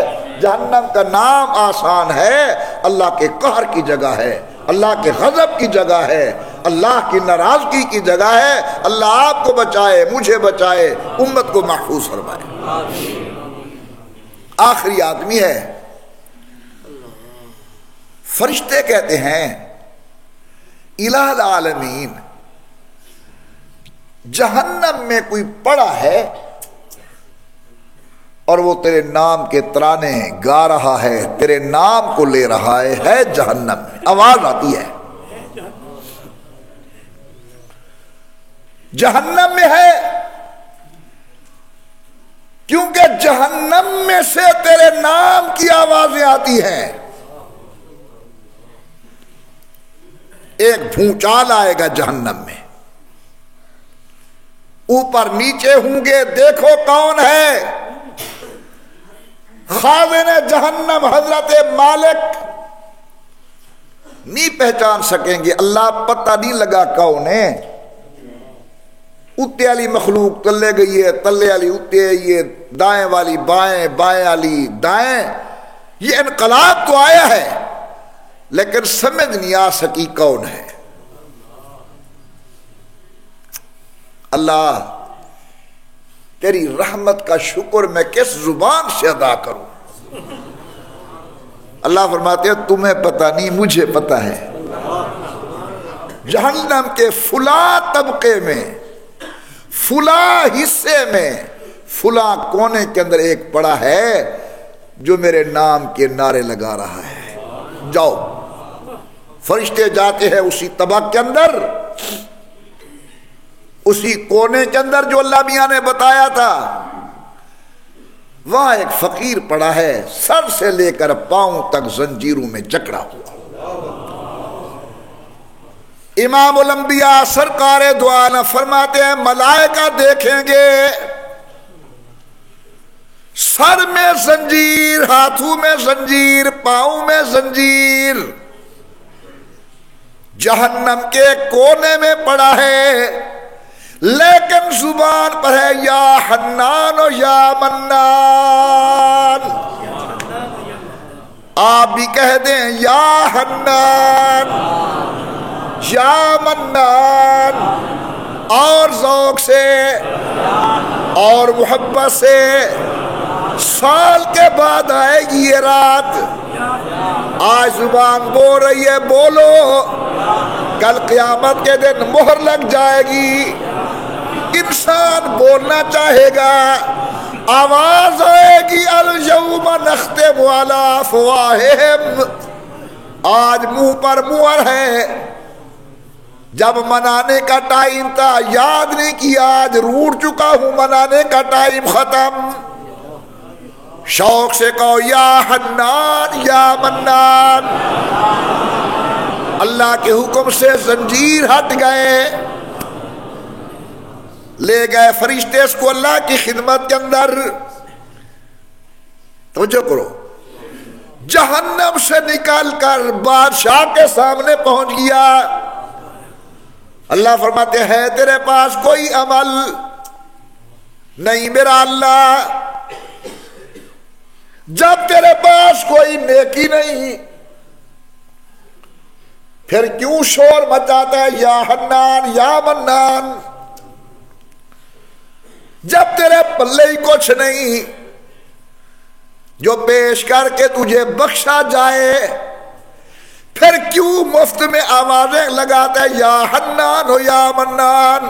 جہنم کا نام آسان ہے. اللہ کے قہر کی جگہ ہے، اللہ کے غضب کی جگہ ہے، اللہ کی ناراضگی کی جگہ ہے. اللہ آپ کو بچائے، مجھے بچائے، امت کو محفوظ فرمائے. آخری آدمی ہے. فرشتے کہتے ہیں الہ العالمین، جہنم میں کوئی پڑا ہے اور وہ تیرے نام کے ترانے گا رہا ہے، تیرے نام کو لے رہا ہے جہنم میں. آواز آتی ہے جہنم میں ہے، کیونکہ جہنم میں سے تیرے نام کی آوازیں آتی ہیں. ایک بھونچال آئے گا جہنم میں، اوپر نیچے ہوں گے، دیکھو کون ہے. خازن جہنم حضرت مالک نہیں پہچان سکیں گے. اللہ پتہ نہیں لگا کون ہے. اتے والی مخلوق تلے گئی ہے، تلے والی اتے، یہ دائیں والی بائیں، بائیں والی دائیں. یہ انقلاب تو آیا ہے لیکن سمجھ نہیں آ سکی کون ہے. اللہ تیری رحمت کا شکر میں کس زبان سے ادا کروں. اللہ فرماتے ہیں تمہیں پتہ نہیں، مجھے پتہ ہے. جہنم کے فلاں طبقے میں، فلاں حصے میں، فلاں کونے کے اندر ایک پڑا ہے جو میرے نام کے نعرے لگا رہا ہے، جاؤ۔ فرشتے جاتے ہیں اسی طبق کے اندر، اسی کونے کے اندر جو اللہ میاں نے بتایا تھا، وہاں ایک فقیر پڑا ہے، سر سے لے کر پاؤں تک زنجیروں میں جکڑا ہوا۔ امام الانبیاء سرکار دو عالم فرماتے ہیں ملائکہ دیکھیں گے سر میں زنجیر، ہاتھوں میں زنجیر، پاؤں میں زنجیر، جہنم کے کونے میں پڑا ہے، لیکن زبان پر ہے یا حنان و یا منان۔ آپ بھی کہہ دیں یا حنان یا منان، اور ذوق سے اور محبت سے۔ سال کے بعد آئے گی یہ رات، آج زبان بول رہی ہے بولو، کل قیامت کے دن مہر لگ جائے گی، انسان بولنا چاہے گا، آواز آئے گی الیوم نختم علی افواہہم، آج منہ پر مہر ہے۔ جب منانے کا ٹائم تھا یاد نہیں کیا، آج روٹ چکا ہوں، منانے کا ٹائم ختم۔ شوق سے کہو یا حنان یا منان۔ اللہ کے حکم سے زنجیر ہٹ گئے، لے گئے فرشتے اس کو اللہ کی خدمت کے اندر۔ توجہ کرو، جہنم سے نکال کر بادشاہ کے سامنے پہنچ گیا۔ اللہ فرماتے ہیں تیرے پاس کوئی عمل نہیں میرا اللہ، جب تیرے پاس کوئی نیکی نہیں پھر کیوں شور مچاتا ہے یا حنان یا منان؟ جب تیرے پلے ہی کچھ نہیں جو پیش کر کے تجھے بخشا جائے، پھر کیوں مفت میں آوازیں لگاتا ہے یا حنان ہو یا منان؟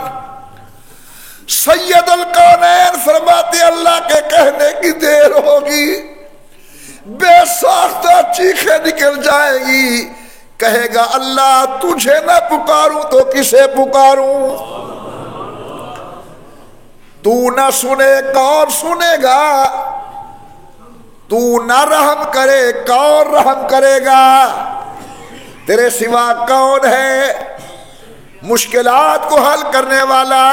سید الکونین فرماتے اللہ کے کہنے کی دیر ہوگی، بے ساختہ چیخیں نکل جائے گی، کہے گا اللہ تجھے نہ پکاروں تو کسے پکاروں؟ تو نہ سنے کون سنے گا، تو نہ رحم کرے کون رحم کرے گا؟ تیرے سوا کون ہے مشکلات کو حل کرنے والا؟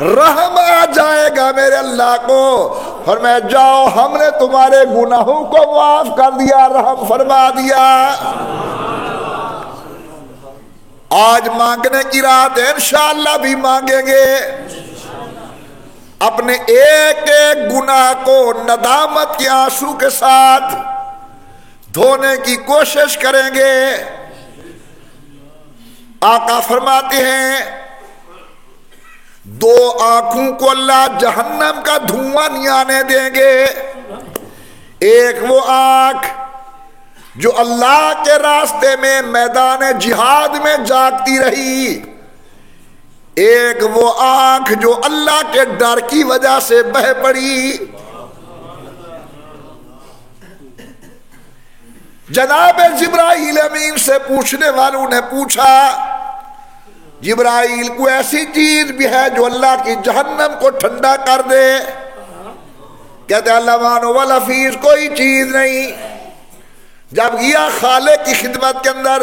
رحم آ جائے گا میرے اللہ کو، فرمایا جاؤ ہم نے تمہارے گناہوں کو معاف کر دیا، رحم فرما دیا۔ آج مانگنے کی رات ہے، انشاءاللہ بھی مانگیں گے، اپنے ایک ایک گناہ کو ندامت کے آنسو کے ساتھ دھونے کی کوشش کریں گے۔ آقا فرماتے ہیں دو آنکھوں کو اللہ جہنم کا دھواں نہیں آنے دیں گے، ایک وہ آنکھ جو اللہ کے راستے میں میدان جہاد میں جاگتی رہی، ایک وہ آنکھ جو اللہ کے ڈر کی وجہ سے بہہ پڑی۔ جناب جبرائیل امین سے پوچھنے والوں نے پوچھا جبرائیل کو ایسی چیز بھی ہے جو اللہ کی جہنم کو ٹھنڈا کر دے؟ کہتے اللہ مانو والحفیظ کوئی چیز نہیں۔ جب گیا خالق کی خدمت کے اندر،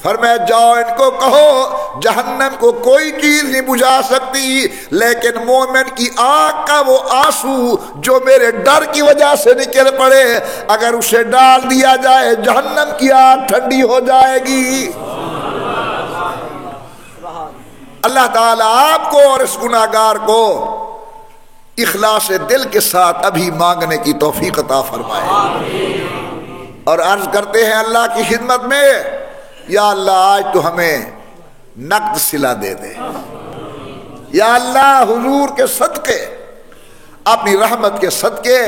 فرمایا جاؤ ان کو کہو جہنم کو کوئی چیز نہیں بجھا سکتی، لیکن مومن کی آنکھ کا وہ آنسو جو میرے ڈر کی وجہ سے نکل پڑے، اگر اسے ڈال دیا جائے جہنم کی آنکھ ٹھنڈی ہو جائے گی۔ اللہ تعالیٰ آپ کو اور اس گناہگار کو اخلاص دل کے ساتھ ابھی مانگنے کی توفیق عطا فرمائے، اور عرض کرتے ہیں اللہ کی خدمت میں یا اللہ آج تو ہمیں نقد صلہ دے دے، یا اللہ حضور کے صدقے اپنی رحمت کے صدقے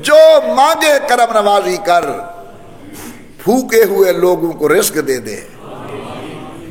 جو مانگے کرم نوازی کر، بھوکے ہوئے لوگوں کو رزق دے دے،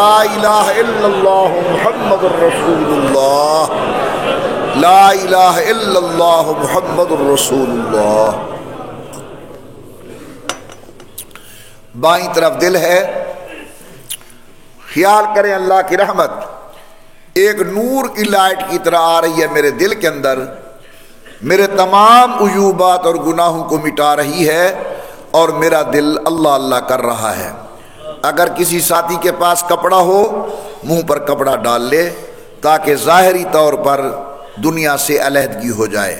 لا الہ الا اللہ محمد الرسول اللہ، لا الہ الا اللہ محمد الرسول اللہ۔ بائیں طرف دل ہے، خیال کریں اللہ کی رحمت ایک نور کی لائٹ کی طرح آ رہی ہے میرے دل کے اندر، میرے تمام عیوبات اور گناہوں کو مٹا رہی ہے، اور میرا دل اللہ اللہ کر رہا ہے۔ اگر کسی ساتھی کے پاس کپڑا ہو، منہ پر کپڑا ڈال لے تاکہ ظاہری طور پر دنیا سے علیحدگی ہو جائے۔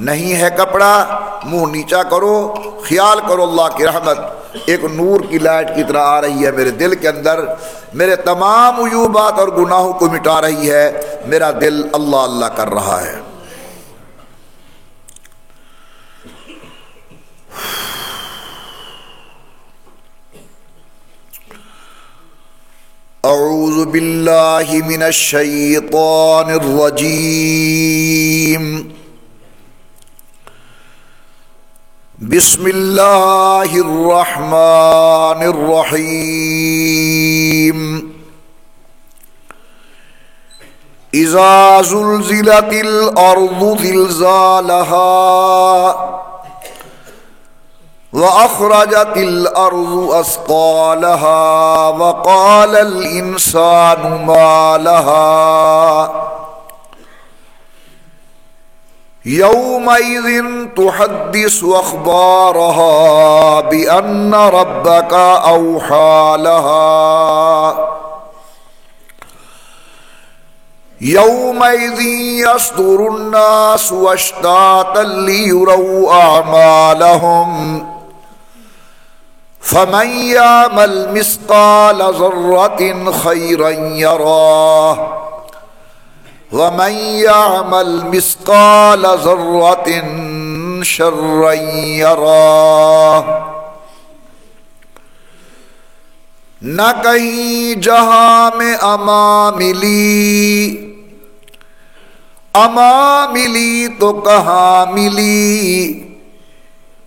نہیں ہے کپڑا، منہ نیچا کرو، خیال کرو اللہ کی رحمت ایک نور کی لائٹ کی طرح آ رہی ہے میرے دل کے اندر، میرے تمام عیوبات اور گناہوں کو مٹا رہی ہے، میرا دل اللہ اللہ کر رہا ہے۔ اعوذ باللہ من الشیطان الرجیم، بسم اللہ الرحمن الرحیم۔ اذا زلزلت الارض زلزالها وأخرجت الأرض أثقالها وقال الإنسان ما لها يومئذ تحدث أخبارها بأن ربك أوحى لها يومئذ يصدر الناس أشتاتا ليروا أعمالهم فمن يعمل مثقال ذرة خيرا يره ومن يعمل مثقال ذرة شرا يره۔ نہ کہیں جہاں میں اما ملی تو کہاں ملی،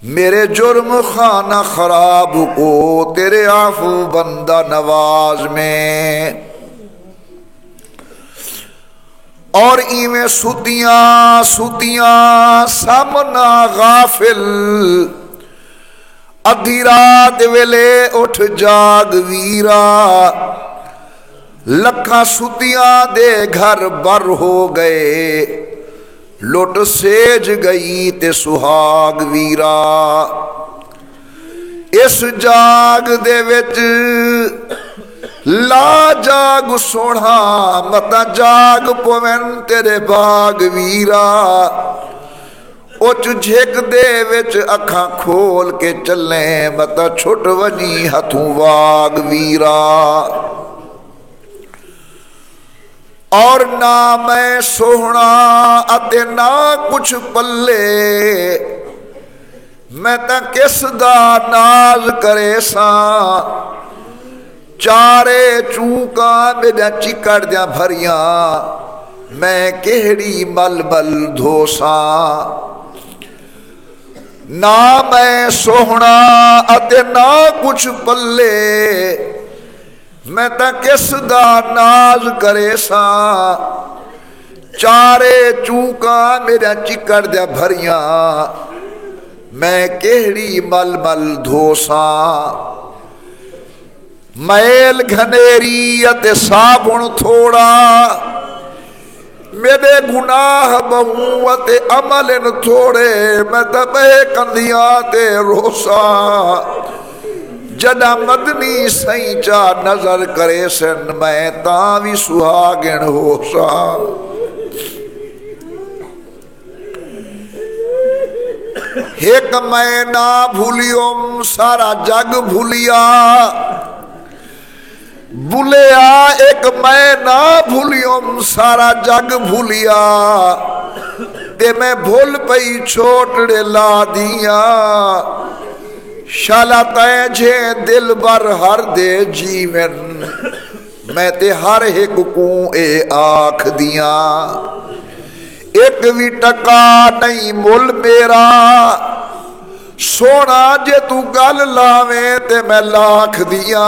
میرے جرم خانہ خراب کو تیرے عفو بندہ نواز میں، اور ایویں ستیاں سامنا غافل، ادھی رات ویلے اٹھ جاگ ویرا، لکھاں ستیاں دے گھر بر ہو گئے، لٹ سیج گئی تے سہاگ ویرا۔ اس جاگ دے وچ لا جاگ سونا، متا جاگ پوین تیرے باغ ویرا، اچ جھک دے وچ اکھاں کھول کے چلیں، متا چھٹ ونی ہتھوں واگ ویرا۔ اور نہ میں سوہنا اتے نہ کچھ پلے، میں تا کس دا ناز کرے ساں، چارے چوکاں میرا چکڑ دیاں بھریاں، میں کہڑی مل مل دھوساں۔ نہ میں سوہنا اتے نہ کچھ پلے، میں تا کس دا ناز کرے ساں، چارے چوکاں میرا چکڑ دیا بھریاں، میں کہڑی مل مل دھوساں۔ میل گھنیری اتے صابن تھوڑا، میرے گناہ بہوت عمل تھوڑے، میں تبے کندیاں تے روسا، جدا مدنی سائیں چا نظر کرے سن، میں تاوی سہاگن ہوسا۔ ایک میں نہ بھولیوں سارا جگ بھولیا، بھولیا ایک میں نہ بھولیوں سارا جگ بھولیا، تے میں بھول پئی چھوٹڑے لا دیا، شالا تے جھے دل بر ہر دے جیون، میں تے ہر ایک کو اے آکھ دیا، ایک بھی ٹکا نہیں مل میرا، سونا جے تو گل لاویں تے میں لاکھ دیا،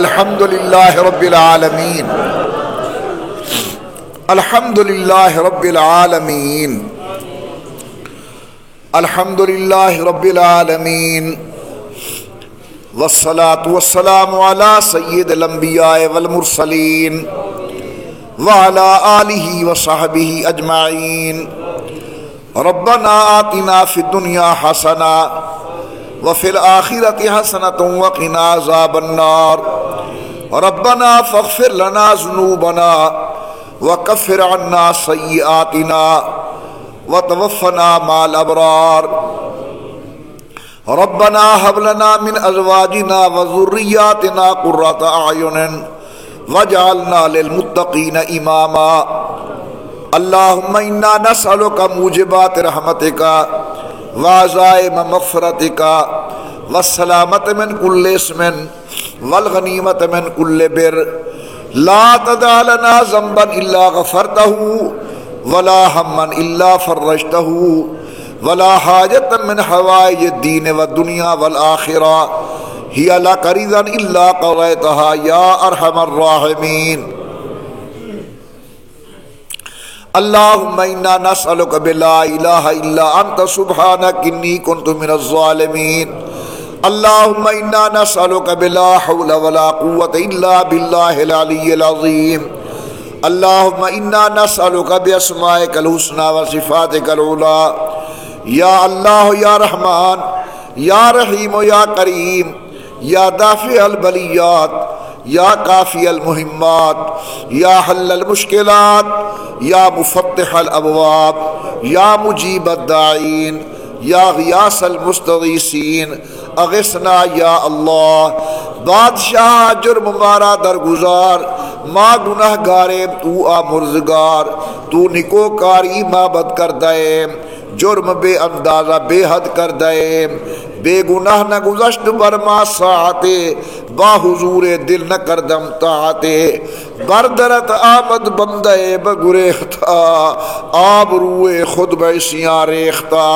الحمدللہ رب العالمین الحمدللہ رب العالمین الحمدللہ رب العالمین والصلاة والسلام علی سید الانبیاء والمرسلین وعلی آلہ وصحبہ اجمعین ربنا آتنا فی الدنیا حسنہ وفی الآخرۃ حسنۃ وقنا عذاب النار ربنا فاغفر لنا ذنوبنا وکفر عنا سیئاتنا وتوفنا مع الابرار ربنا هب لنا من ازواجنا وذرياتنا قرة اعین واجعلنا للمتقین اماما اللهم انا نسألك موجبات رحمتك وعزائم مغفرتك والسلامة من كل اسم والغنیمة من كل بر لا تدع لنا ذنبا الا غفرته ولا ہما الا فرجته ولا حاجة من حوائج الدین والدنیا والآخرہ ہی لک رضا الا قضیتها یا ارحم الراحمین اللهم انا نسألك بلا اله الا انت سبحانك اني كنت من الظالمين اللهم انا نسألك بلا حول ولا قوة الا بالله العلي العظيم اللهم انا نسألك باسمائك الحسنى وصفاتك العلى یا اللہ یا رحمان یا رحیم یا کریم یا دافع البلیات یا کافی المہمات یا حل المشکلات یا مفتح الابواب یا مجیب الداعین یا غیاث المستغیثین اغثنا یا اللہ بادشاہ جرم مارا درگزار ما گناہ گارے تو آمرزگار تو نکوکاری ما بد کر دے جرم بے اندازہ بے حد کر دے، بے گناہ نہ گزشت برما ساعتے، با حضور دل نہ کردم طاعتے، بردرت آمد بندے بگریختہ، آب روئے خود بیسیاں ریختہ،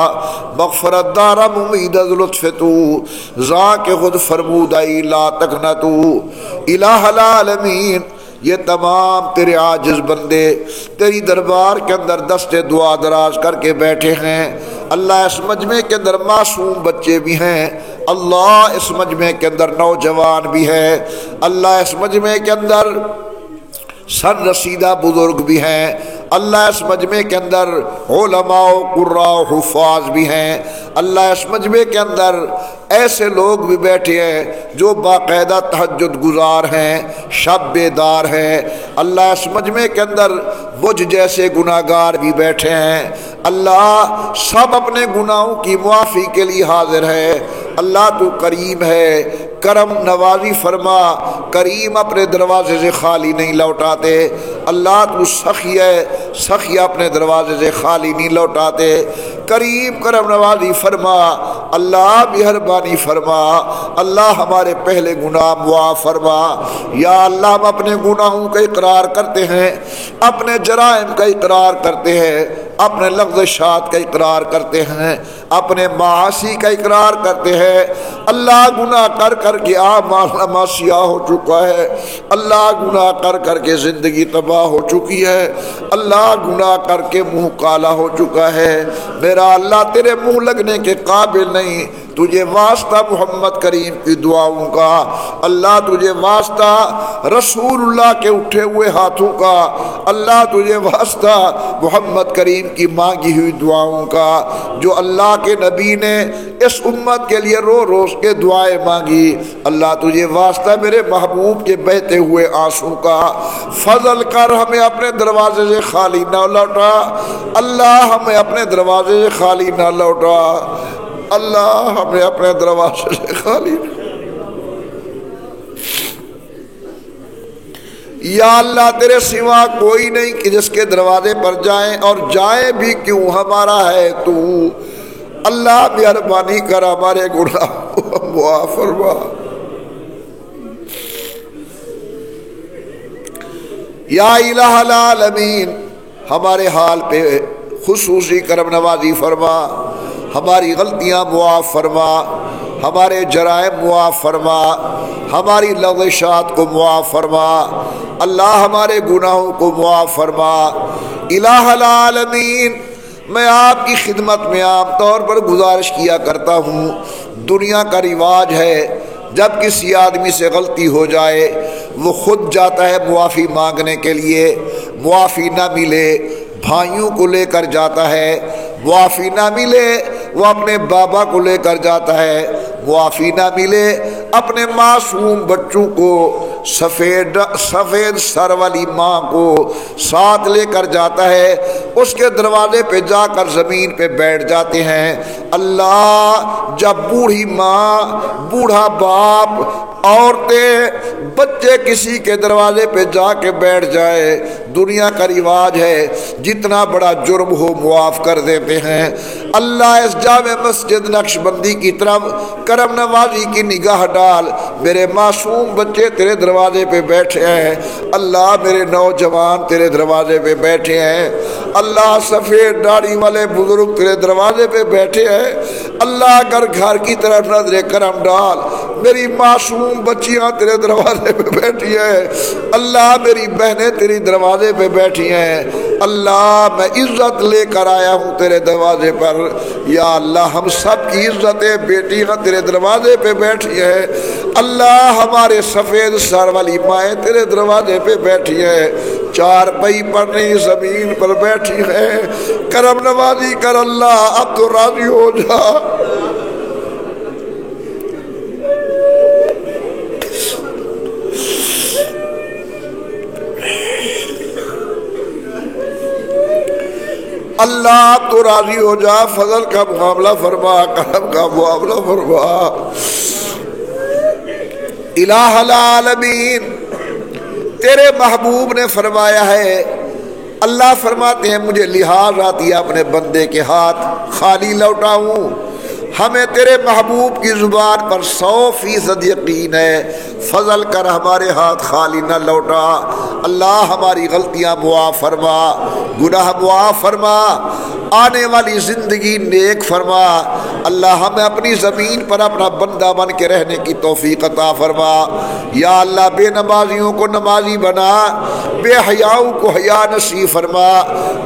مغفرت دارم امید از لطف تو، ذاک خود فرمودائی لا تکنتو، الہ العالمین۔ یہ تمام تیرے عاجز بندے تیری دربار کے اندر دست دعا دراز کر کے بیٹھے ہیں اللہ۔ اس مجمع کے اندر معصوم بچے بھی ہیں اللہ، اس مجمع کے اندر نوجوان بھی ہے اللہ، اس مجمع کے اندر سن رسیدہ بزرگ بھی ہیں اللہ، اس مجمع کے اندر علماء و قراء و حفاظ بھی ہیں اللہ، اس مجمع کے اندر ایسے لوگ بھی بیٹھے ہیں جو باقاعدہ تہجد گزار ہیں، شب بیدار ہیں اللہ، اس مجمع کے اندر مجھ جیسے گناہگار بھی بیٹھے ہیں اللہ، سب اپنے گناہوں کی معافی کے لیے حاضر ہے اللہ۔ تو کریم ہے، کرم نوازی فرما، کریم اپنے دروازے سے خالی نہیں لوٹاتے اللہ، تو سخی ہے، سخی اپنے دروازے سے خالی نہیں لوٹاتے، کریم کرم نوازی فرما اللہ، مہربانی فرما اللہ، ہمارے پہلے گناہ معاف فرما یا اللہ۔ ہم اپنے گناہوں کا اقرار کرتے ہیں، اپنے جرائم کا اقرار کرتے ہیں، اپنے لغزشات کا اقرار کرتے ہیں، اپنے معاصی کا اقرار کرتے ہیں اللہ، گناہ کر کر کے اعمال سیاہ ہو چکا ہے اللہ، گناہ کر کر کے زندگی تباہ ہو چکی ہے اللہ، گناہ کر کے منہ کالا ہو چکا ہے میرا اللہ، تیرے منہ لگنے کے قابل نہیں، تجھے واسطہ محمد کریم کی دعاؤں کا اللہ، تجھے واسطہ رسول اللہ کے اٹھے ہوئے ہاتھوں کا اللہ، تجھے واسطہ محمد کریم کی مانگی ہوئی دعاؤں کا، جو اللہ کے نبی نے اس امت کے لیے رو روز کے دعائیں مانگی اللہ، تجھے واسطہ میرے محبوب کے بہتے ہوئے آنسو کا، فضل کر ہمیں اپنے دروازے سے خالی نہ لوٹا اللہ، ہمیں اپنے دروازے سے خالی نہ لوٹا اللہ، ہمیں اپنے دروازے سے خالی یا اللہ، تیرے سوا کوئی نہیں کہ جس کے دروازے پر جائیں، اور جائیں بھی کیوں ہمارا ہے تو اللہ، مہربانی کر ہمارے گناہ معاف فرما یا الہ العالمین، ہمارے حال پہ خصوصی کرم نوازی فرما، ہماری غلطیاں معاف فرما، ہمارے جرائم معاف فرما، ہماری لغزشات کو معاف فرما اللہ، ہمارے گناہوں کو معاف فرما الہ العالمین۔ میں آپ کی خدمت میں عام طور پر گزارش کیا کرتا ہوں، دنیا کا رواج ہے جب کسی آدمی سے غلطی ہو جائے وہ خود جاتا ہے معافی مانگنے کے لیے، معافی نہ ملے بھائیوں کو لے کر جاتا ہے، معافی نہ ملے وہ اپنے بابا کو لے کر جاتا ہے، معافی نہ ملے اپنے معصوم بچوں کو، سفید سر والی ماں کو ساتھ لے کر جاتا ہے، اس کے دروازے پہ جا کر زمین پہ بیٹھ جاتے ہیں اللہ۔ جب بوڑھی ماں، بوڑھا باپ، عورتیں، بچے کسی کے دروازے پہ جا کے بیٹھ جائے، دنیا کا رواج ہے جتنا بڑا جرم ہو معاف کر دیتے ہیں اللہ۔ اس جامع مسجد نقش بندی کی طرف کرم نوازی کی نگاہ ڈال، میرے معصوم بچے تیرے دروازے پہ بیٹھے ہیں اللہ، میرے نوجوان تیرے دروازے پہ بیٹھے ہیں اللہ، سفید داڑھی والے بزرگ تیرے دروازے پہ بیٹھے ہیں اللہ، گھر کی طرف نظر کرم ڈال، میری معصوم بچیاں تیرے دروازے پہ بیٹھی ہیں اللہ، میری بہنیں تیری دروازے پہ بیٹھی ہیں اللہ، میں عزت لے کر آیا ہوں تیرے دروازے پر یا اللہ، ہم سب کی عزتیں بیٹیاں تیرے دروازے پہ بیٹھی ہیں اللہ، ہمارے سفید سر والی مائیں تیرے دروازے پہ بیٹھی ہیں، چار پئی پر نہیں زمین پر بیٹھی ہیں، کرم نوازی کر اللہ، اب تو راضی ہو جا اللہ، اب تو راضی ہو جا، فضل کا معاملہ فرما، کرم کا معاملہ فرما الہ العالمین۔ تیرے محبوب نے فرمایا ہے اللہ فرماتے ہیں مجھے لحاظ آتی ہے اپنے بندے کے ہاتھ خالی لوٹاؤں. ہمیں تیرے محبوب کی زبان پر 100% یقین ہے. فضل کر ہمارے ہاتھ خالی نہ لوٹا. اللہ ہماری غلطیاں معاف فرما، گناہ معاف فرما، آنے والی زندگی نیک فرما. اللہ ہمیں اپنی زمین پر اپنا بندہ بن کے رہنے کی توفیق عطا فرما. یا اللہ بے نمازیوں کو نمازی بنا، بے حیاؤں کو حیا نصیب فرما،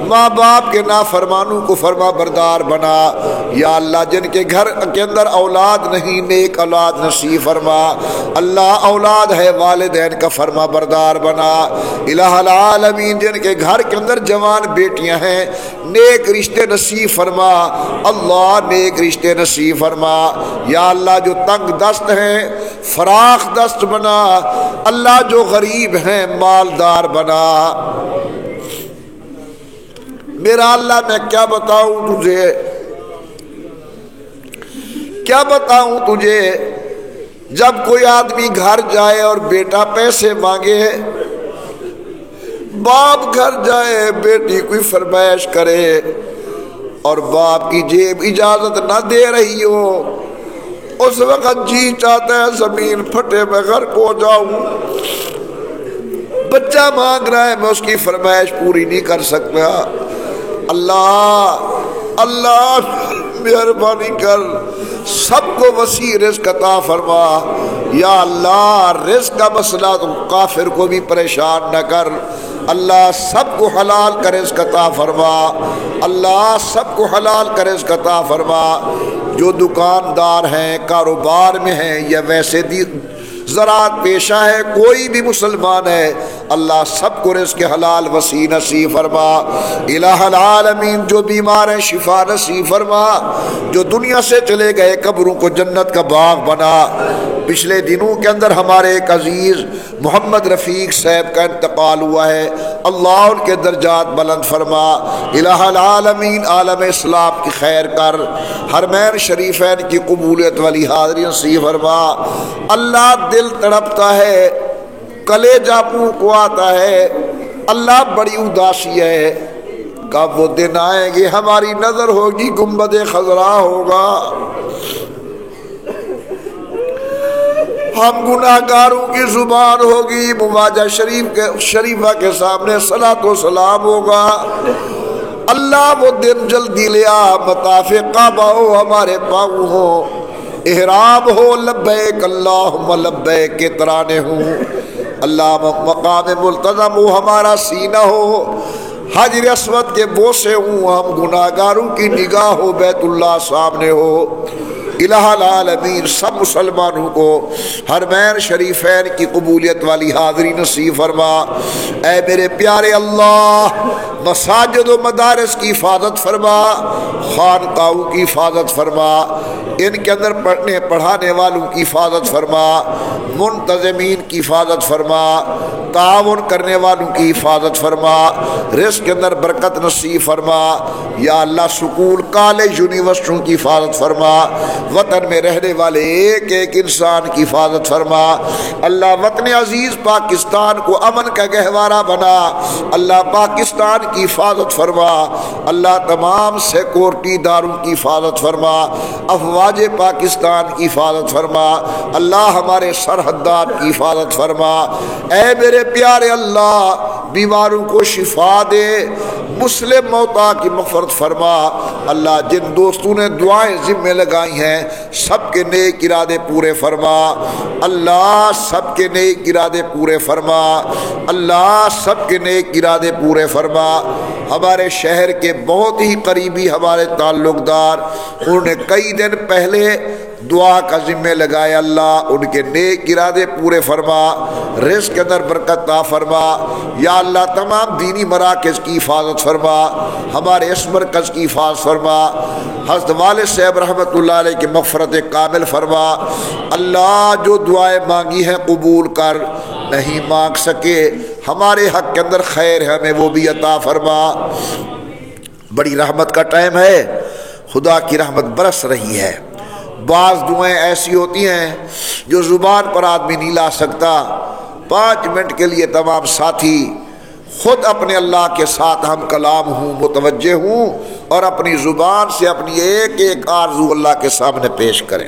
ماں باپ کے نافرمانوں کو فرما بردار بنا. یا اللہ جن کے گھر کے اندر اولاد نہیں نیک اولاد نصیب فرما. اللہ اولاد ہے والدین کا فرما بردار بنا. الہ العالمین جن کے گھر کے اندر جوان بیٹیاں ہیں نیک رشتے نصیب فرما. اللہ نیک رشتے نصیب فرما. یا اللہ جو تنگ دست ہیں فراخ دست بنا. اللہ جو غریب ہیں مالدار بنا. میرا اللہ میں کیا بتاؤں تجھے، کیا بتاؤں تجھے. جب کوئی آدمی گھر جائے اور بیٹا پیسے مانگے، باپ گھر جائے بیٹی کوئی فرمائش کرے اور باپ کی جیب اجازت نہ دے رہی ہو، اس وقت جی چاہتا ہے زمین پھٹے میں غرق ہو جاؤں. بچہ مانگ رہا ہے میں اس کی فرمائش پوری نہیں کر سکتا. اللہ اللہ مہربانی کر سب کو وسیع رزق عطا فرما. یا اللہ رزق کا مسئلہ تو کافر کو بھی پریشان نہ کر. اللہ سب کو حلال کا رزق عطا فرما. اللہ سب کو حلال کا رزق عطا فرما. جو دکاندار ہیں، کاروبار میں ہیں یا ویسے زراعت پیشہ ہے، کوئی بھی مسلمان ہے، اللہ سب کو رزق حلال وسیع نصیب فرما. الہ العالمین جو بیمار ہیں شفا نصیب فرما. جو دنیا سے چلے گئے قبروں کو جنت کا باغ بنا. پچھلے دنوں کے اندر ہمارے ایک عزیز محمد رفیق صاحب کا انتقال ہوا ہے. اللہ ان کے درجات بلند فرما. الہ العالمین عالم اسلام کی خیر کر. حرمین شریفین کی قبولیت والی حاضری نصیب فرما. اللہ دل تڑپتا ہے، کلیجہ منہ کو آتا ہے. اللہ بڑی اداسی ہے. کب وہ دن آئیں گے ہماری نظر ہوگی گنبد خضرا ہوگا، ہم گناہگاروں کی زبان ہوگی مواجہ شریفہ کے سامنے صلاۃ و سلام ہوگا. اللہ وہ دن جلدی لیا. مطاف کعبہ ہو ہمارے پاؤں ہو، احرام ہو لبیک اللہم لبیک کے ترانے ہوں. اللہ مقام ملتزم ہو ہمارا سینہ ہو، حجر اسود کے بوسے ہوں، ہم گناہگاروں کی نگاہ ہو بیت اللہ سامنے ہو. الہ العالمین سب مسلمانوں کو حرمین شریفین کی قبولیت والی حاضری نصیب فرما. اے میرے پیارے اللہ مساجد و مدارس کی حفاظت فرما، خانقاہوں کی حفاظت فرما، ان کے اندر پڑھنے پڑھانے والوں کی حفاظت فرما، منتظمین کی حفاظت فرما، تعاون کرنے والوں کی حفاظت فرما، رزق کے اندر برکت نصیب فرما. یا اللہ سکول کالج یونیورسٹیوں کی حفاظت فرما. وطن میں رہنے والے ایک ایک انسان کی حفاظت فرما. اللہ وطن عزیز پاکستان کو امن کا گہوارہ بنا. اللہ پاکستان کی حفاظت فرما. اللہ تمام سیکورٹی اداروں کی حفاظت فرما. افواج پاکستان کی حفاظت فرما. اللہ ہمارے سرحدات کی حفاظت فرما. اے میرے پیارے اللہ بیماروں کو شفا دے، مسلم موتا کی مغفرت فرما. اللہ جن دوستوں نے دعائیں ذمہ لگائی ہیں سب کے نیک ارادے پورے فرما. اللہ سب کے نیک ارادے پورے فرما. اللہ سب کے نیک ارادے پورے فرما. ہمارے شہر کے بہت ہی قریبی ہمارے تعلق دار، انہوں نے کئی دن پہلے دعا کا ذمہ لگایا. اللہ ان کے نیک ارادے پورے فرما، رزق کے اندر برکت عطا فرما. یا اللہ تمام دینی مراکز کی حفاظت فرما، ہمارے اس مرکز کی حفاظت فرما. حضرت والد صاحب رحمۃ اللہ علیہ کی مغفرت کامل فرما. اللہ جو دعائیں مانگی ہیں قبول کر، نہیں مانگ سکے ہمارے حق کے اندر خیر ہے ہمیں وہ بھی عطا فرما. بڑی رحمت کا ٹائم ہے، خدا کی رحمت برس رہی ہے. بعض دعائیں ایسی ہوتی ہیں جو زبان پر آدمی نہیں لا سکتا. 5 منٹ کے لیے تمام ساتھی خود اپنے اللہ کے ساتھ ہم کلام ہوں، متوجہ ہوں، اور اپنی زبان سے اپنی ایک ایک آرزو اللہ کے سامنے پیش کریں۔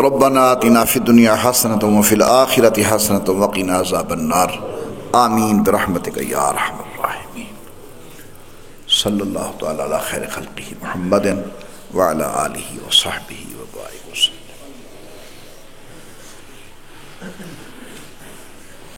ربنا آتنا فی الدنیا حسنۃ وفی الآخرۃ حسنۃ وقنا عذاب النار آمین برحمتک یا ارحم الراحمین صلی اللہ تعالی علی خیر خلقہ محمد وعلی آلہ وصحبہ وبارک وسلم۔